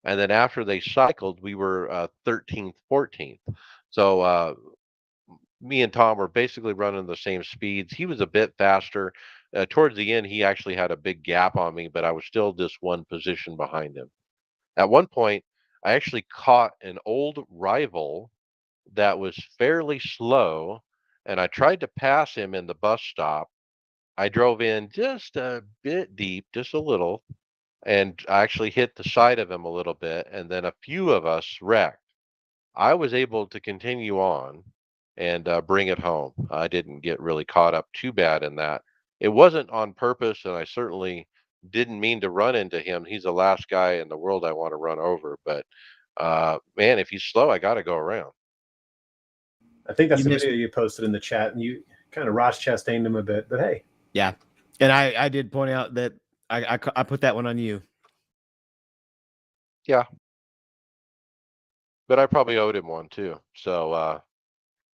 And then after they cycled, we were 13th, 14th. So me and Tom were basically running the same speeds. He was a bit faster. Towards the end, he actually had a big gap on me, but I was still just one position behind him. At one point, I actually caught an old rival that was fairly slow, and I tried to pass him in the bus stop. I drove in just a bit deep, just a little, and I actually hit the side of him a little bit, and then a few of us wrecked. I was able to continue on and bring it home. I didn't get really caught up too bad in that. It wasn't on purpose, and I certainly didn't mean to run into him. He's the last guy in the world I want to run over. But man, if he's slow, I got to go around. I think that's You the missed. video you posted in the chat, and you kind of Ross Chastained him a bit. But hey, Yeah, and I did point out that I put that one on you. Yeah, but I probably owed him one too. So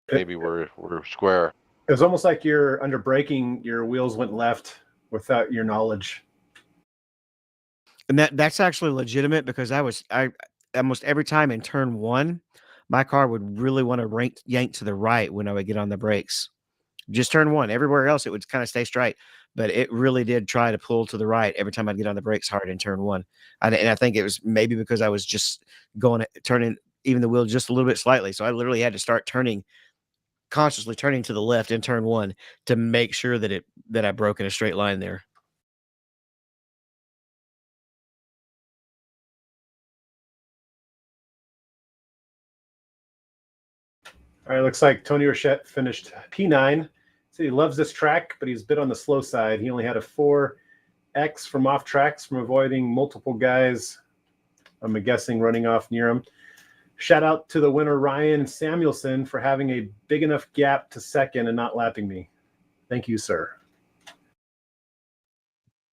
it, maybe we're square. it was almost like you're under braking. Your wheels went left without your knowledge. And that's actually legitimate, because I almost every time in turn 1, my car would really want to yank to the right when I would get on the brakes. Just turn 1. Everywhere else, it would kind of stay straight, but it really did try to pull to the right every time I'd get on the brakes hard in turn 1. And I think it was maybe because I was just turning even the wheel just a little bit slightly. So I literally had to start consciously turning to the left in turn 1 to make sure that I broke in a straight line there. All right, looks like Tony Rochette finished P9. So he loves this track, but he's a bit on the slow side. He only had a 4X from off tracks from avoiding multiple guys, I'm guessing, running off near him. Shout out to the winner, Ryan Samuelson, for having a big enough gap to second and not lapping me. Thank you, sir.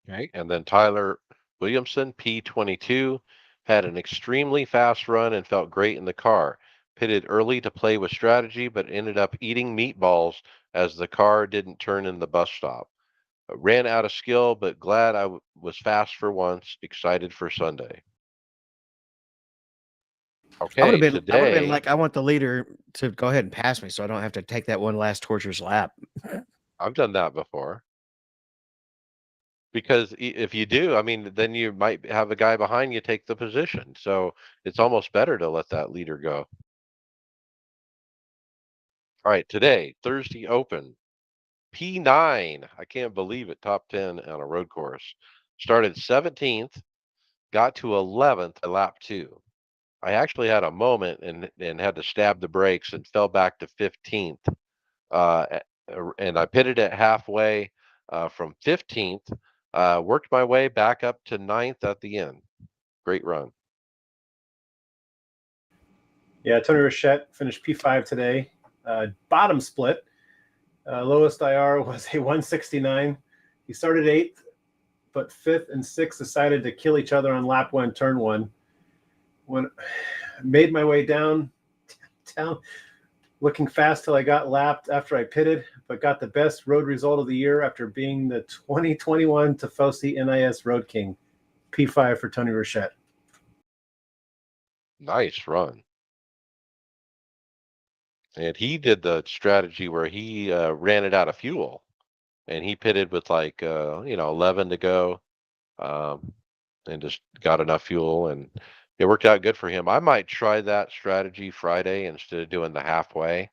Okay. And then Tyler Williamson, P22, had an extremely fast run and felt great in the car. Pitted early to play with strategy, but ended up eating meatballs as the car didn't turn in the bus stop. Ran out of skill, but glad I was fast for once. Excited for Sunday. I would Okay, have been. I would have been today like, I want the leader to go ahead and pass me, so I don't have to take that one last torturous lap. I've done that before. Because if you do, I mean, then you might have a guy behind you take the position. So it's almost better to let that leader go. All right, today, Thursday Open, P9. I can't believe it. Top 10 on a road course. Started 17th, got to 11th at lap two. I actually had a moment and had to stab the brakes and fell back to 15th. And I pitted it halfway from 15th, worked my way back up to ninth at the end. Great run. Yeah, Tony Rochette finished P5 today. Bottom split. Lowest IR was a 169. He started eighth, but fifth and sixth decided to kill each other on lap one, turn one. When made my way down, looking fast till I got lapped after I pitted, but got the best road result of the year after being the 2021 Tifosi NIS Road King. P5 for Tony Rochette. Nice run. And he did the strategy where he ran it out of fuel, and he pitted with like 11 to go, um, and just got enough fuel, and it worked out good for him. I might try that strategy Friday instead of doing the halfway.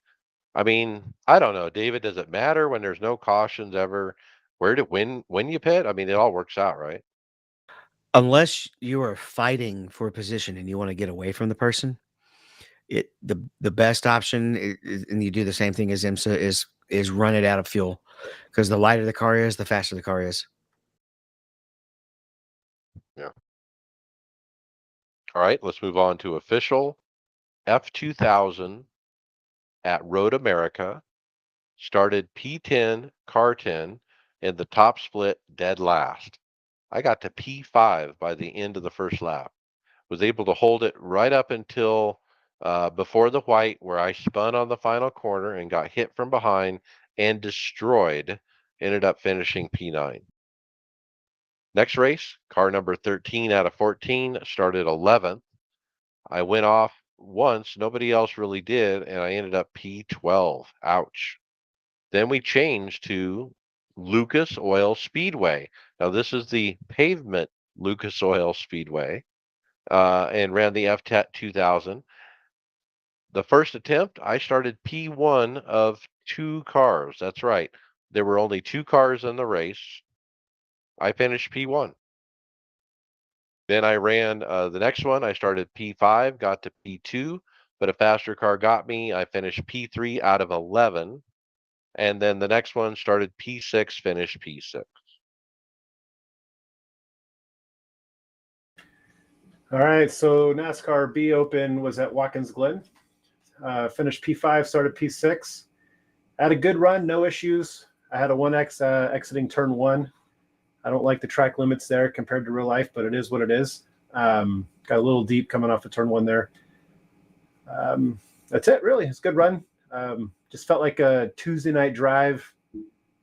I mean, I don't know, David. Does it matter when there's no cautions ever? Where to when you pit? I mean, it all works out, right? Unless you are fighting for a position and you want to get away from the person, the best option and you do the same thing as IMSA is run it out of fuel, because the lighter the car is, the faster the car is. Yeah. All right, let's move on to official F2000 at Road America. Started P10, car 10, and the top split dead last. I got to P5 by the end of the first lap. Was able to hold it right up until before the white, where I spun on the final corner and got hit from behind and destroyed. Ended up finishing P9. Next race, car number 13 out of 14, started 11th. I went off once, nobody else really did, and I ended up P12. Ouch. Then we changed to Lucas Oil Speedway. Now, this is the pavement Lucas Oil Speedway, and ran the F2000. The first attempt, I started P1 of two cars. That's right. There were only two cars in the race. I finished P1. Then I ran the next one. I started P5, got to P2, but a faster car got me. I finished P3 out of 11. And then the next one started P6, finished P6. All right, so NASCAR B Open was at Watkins Glen. Finished P5, started P6. I had a good run, no issues. I had a 1X exiting turn one. I don't like the track limits there compared to real life, but it is what it is. Got a little deep coming off of turn one there. That's it, really. It's a good run. Just felt like a Tuesday night drive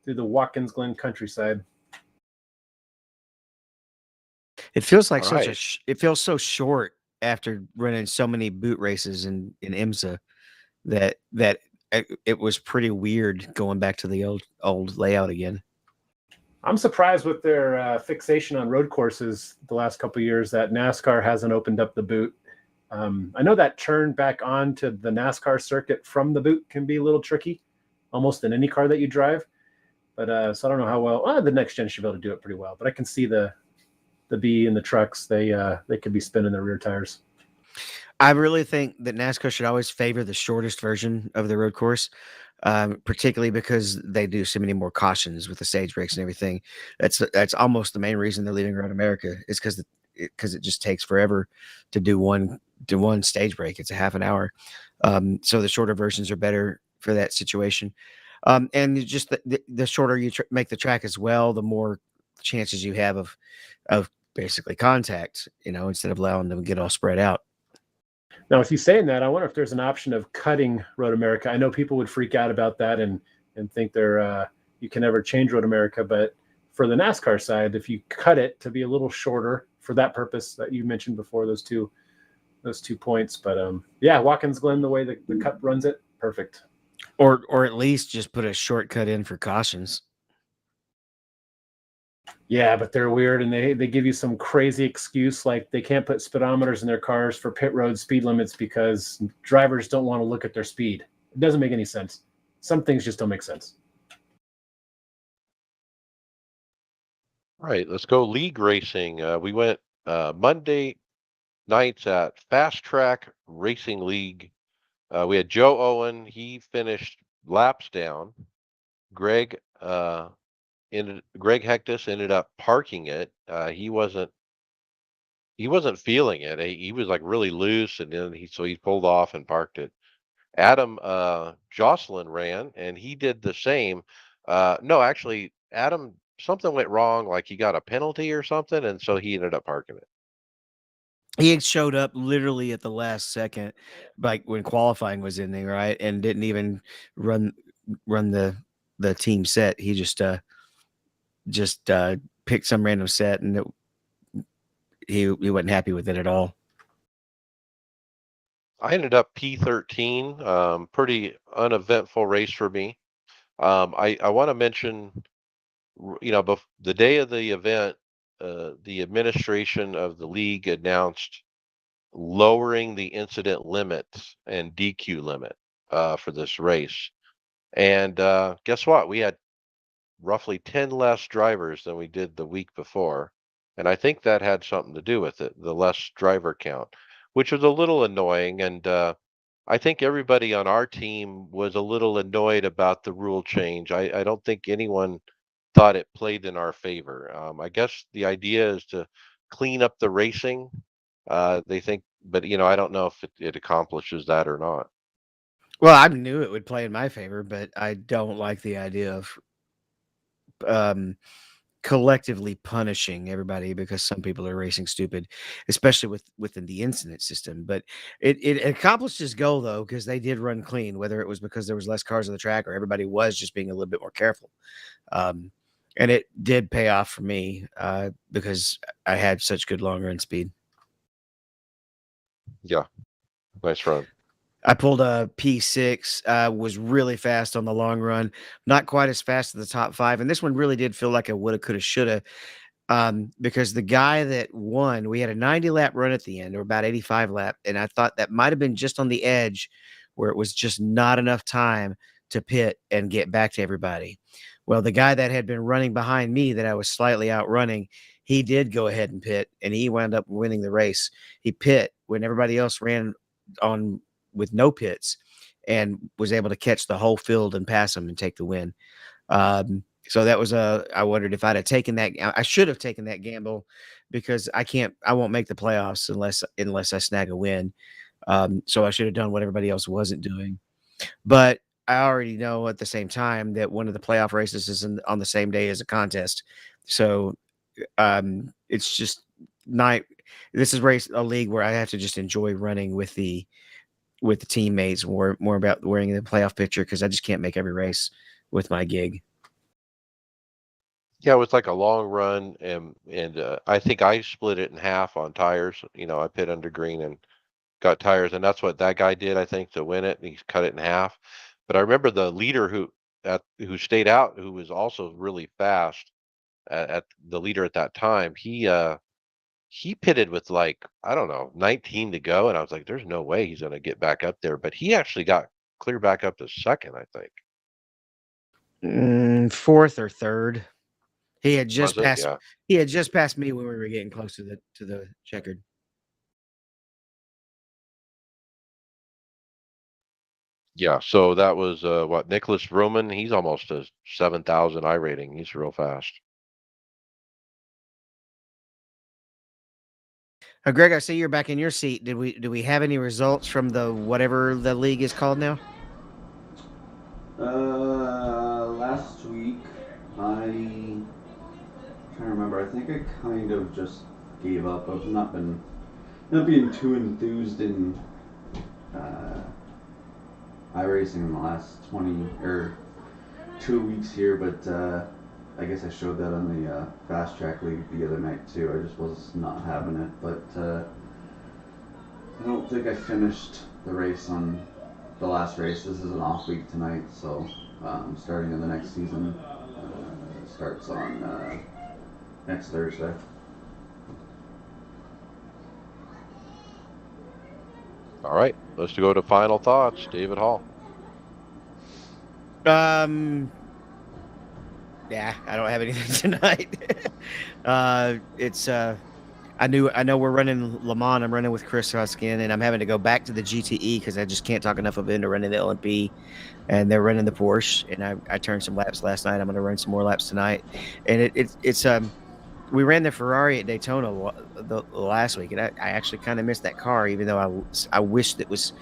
through the Watkins Glen countryside. It feels like All right. it feels so short after running so many boot races in IMSA that it was pretty weird going back to the old layout again. I'm surprised with their fixation on road courses the last couple of years that NASCAR hasn't opened up the boot. I know that turn back on to the NASCAR circuit from the boot can be a little tricky, almost in any car that you drive. But so I don't know how well the next gen should be able to do it pretty well. But I can see the B and the trucks, they could be spinning their rear tires. I really think that NASCAR should always favor the shortest version of the road course, particularly because they do so many more cautions with the stage breaks and everything. That's almost the main reason they're leaving Road America is because it just takes forever to do one stage break. It's a half an hour, so the shorter versions are better for that situation. And just the shorter you make the track as well, the more chances you have of basically contact. Instead of allowing them to get all spread out. Now, with you saying that, I wonder if there's an option of cutting Road America. I know people would freak out about that and think you can never change Road America. But for the NASCAR side, if you cut it to be a little shorter for that purpose that you mentioned before, those two those 2 points. But yeah, Watkins Glen, the way the Cup runs it, perfect. Or at least just put a shortcut in for cautions. Yeah, but they're weird, and they give you some crazy excuse like they can't put speedometers in their cars for pit road speed limits because drivers don't want to look at their speed. It doesn't make any sense. Some things just don't make sense. All right, let's go league racing. We went Monday nights at Fast Track Racing League. We had Joe Owen. He finished laps down. Greg Greg Hectus ended up parking it. He wasn't feeling it. He was like really loose, and then he pulled off and parked it. Adam Jocelyn ran, and he did the same. No, actually, Adam something went wrong, like he got a penalty or something, and so he ended up parking it. He had showed up literally at the last second, like when qualifying was in there, right? And didn't even run run the team set. He just picked some random set, and he wasn't happy with it at all. I ended up P13. Pretty uneventful race for me. I want to mention, the day of the event, the administration of the league announced lowering the incident limits and DQ limit for this race. And guess what? We had roughly 10 less drivers than we did the week before. And I think that had something to do with it, the less driver count, which was a little annoying. And I think everybody on our team was a little annoyed about the rule change. I don't think anyone thought it played in our favor. I guess the idea is to clean up the racing. They think, but I don't know if it accomplishes that or not. Well, I knew it would play in my favor, but I don't like the idea of um, collectively punishing everybody because some people are racing stupid, especially within the incident system. But it accomplished its goal though, because they did run clean, whether it was because there was less cars on the track or everybody was just being a little bit more careful. Um, and it did pay off for me because I had such good long run speed. Yeah, nice run. I pulled a P6, was really fast on the long run, not quite as fast as the top five. And this one really did feel like a woulda, coulda, shoulda. Because the guy that won, we had a 90 lap run at the end, or about 85 lap, and I thought that might have been just on the edge where it was just not enough time to pit and get back to everybody. Well, the guy that had been running behind me that I was slightly outrunning, he did go ahead and pit, and he wound up winning the race. He pit when everybody else ran on with no pits and was able to catch the whole field and pass him and take the win. So that was I wondered if I'd have taken that. I should have taken that gamble because I won't make the playoffs unless I snag a win. So I should have done what everybody else wasn't doing. But I already know at the same time that one of the playoff races is on the same day as a contest. So it's just not, this is a league where I have to just enjoy running with the teammates, more about wearing the playoff picture because I just can't make every race with my gig. Yeah, it was like a long run, and I think I split it in half on tires. I pit under green and got tires, and that's what that guy did, I think, to win it. He cut it in half. But I remember the leader who stayed out, who was also really fast at the leader at that time. He pitted with like, I don't know, 19 to go, and I was like, there's no way he's going to get back up there. But he actually got clear back up to second, I think. Fourth or third. He had Was just it? passed Yeah. he had just passed me when we were getting close to the checkered. Yeah, so that was what Nicholas Roman. He's almost a 7,000 I rating. He's real fast. Greg, I see you're back in your seat. Do we have any results from the whatever the league is called now? Last week, I'm trying to remember. I think I kind of just gave up. I've not being too enthused in uh, iRacing in the last 20 or 2 weeks here, but I guess I showed that on the Fast Track League the other night too. I just was not having it, but I don't think I finished the race on the last race. This is an off week tonight, so starting in the next season starts on next Thursday. All right, let's go to final thoughts. David Hall. Um, yeah, I don't have anything tonight. It's I know we're running Le Mans. I'm running with Chris Huskin, and I'm having to go back to the GTE because I just can't talk enough of it into running the LMP, and they're running the Porsche. And I turned some laps last night. I'm going to run some more laps tonight, and it's we ran the Ferrari at Daytona the last week, and I actually kind of missed that car, even though I wish it was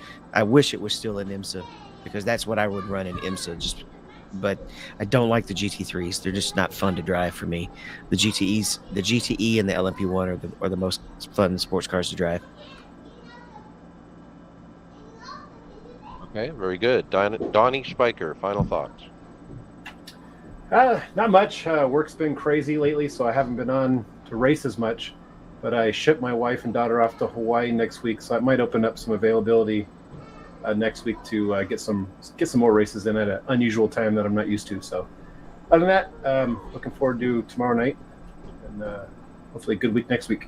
still in IMSA because that's what I would run in IMSA. But I don't like the GT3s. They're just not fun to drive for me. The GTE and the LMP1 are the most fun sports cars to drive. Okay, very good. Donnie Spiker, final thoughts. Not much. Work's been crazy lately, so I haven't been on to race as much. But I shipped my wife and daughter off to Hawaii next week, so I might open up some availability next week to get some more races in at an unusual time that I'm not used to. So, other than that, looking forward to tomorrow night, and hopefully a good week next week.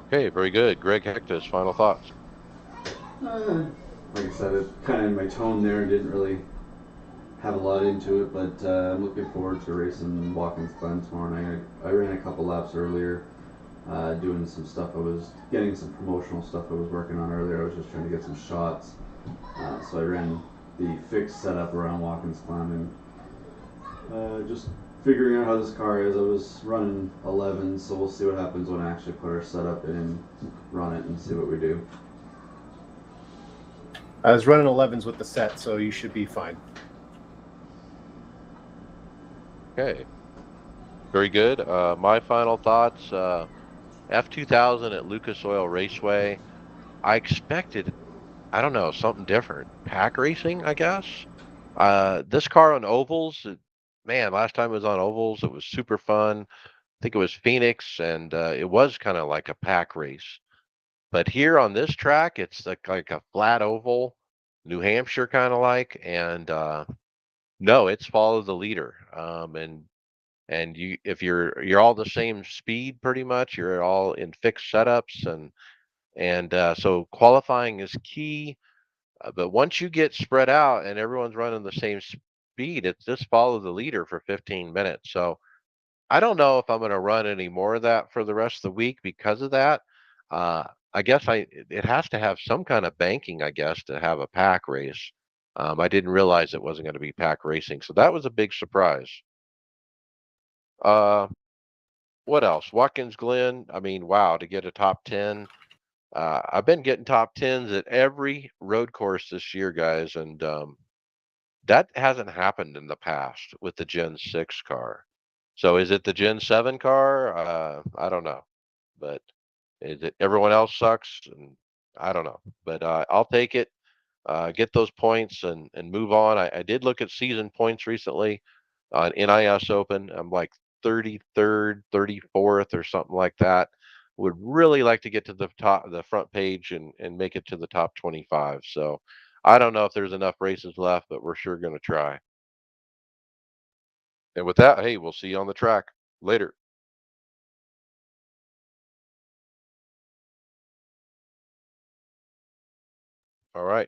Okay, very good. Greg Hectus, final thoughts. Like I said, it kind of in my tone there didn't really have a lot into it, but I'm looking forward to racing Watkins Glen tomorrow night. I ran a couple laps earlier, doing some stuff. I was getting some promotional stuff I was working on earlier. I was just trying to get some shots. So I ran the fixed setup around Watkins Glen and just figuring out how this car is. I was running 11, so we'll see what happens when I actually put our setup in, run it, and see what we do. I was running 11s with the set, so you should be fine. Okay, very good. My final thoughts. F2000 at Lucas Oil Raceway. I expected, I don't know, something different. Pack racing, I guess. This car on ovals, man, last time it was on ovals, it was super fun. I think it was Phoenix, and it was kind of like a pack race. But here on this track, it's like a flat oval, New Hampshire kind of like, and no, it's follow the leader. And you, if you're all the same speed, pretty much, you're all in fixed setups, and so qualifying is key. But once you get spread out and everyone's running the same speed, it's just follow the leader for 15 minutes. So I don't know if I'm going to run any more of that for the rest of the week because of that. Uh, I guess it has to have some kind of banking, I guess, to have a pack race. I didn't realize it wasn't going to be pack racing, so that was a big surprise. Uh, what else? Watkins Glen. I mean, wow, to get a top 10. I've been getting top 10s at every road course this year, guys, and that hasn't happened in the past with the Gen 6 car. So is it the Gen 7 car? I don't know. But is it everyone else sucks? And I don't know. But I'll take it, get those points and move on. I did look at season points recently on NIS Open. I'm like 33rd, 34th, or something like that. Would really like to get to the front page and make it to the top 25. So I don't know if there's enough races left, but we're sure going to try. And with that, hey, we'll see you on the track later. All right.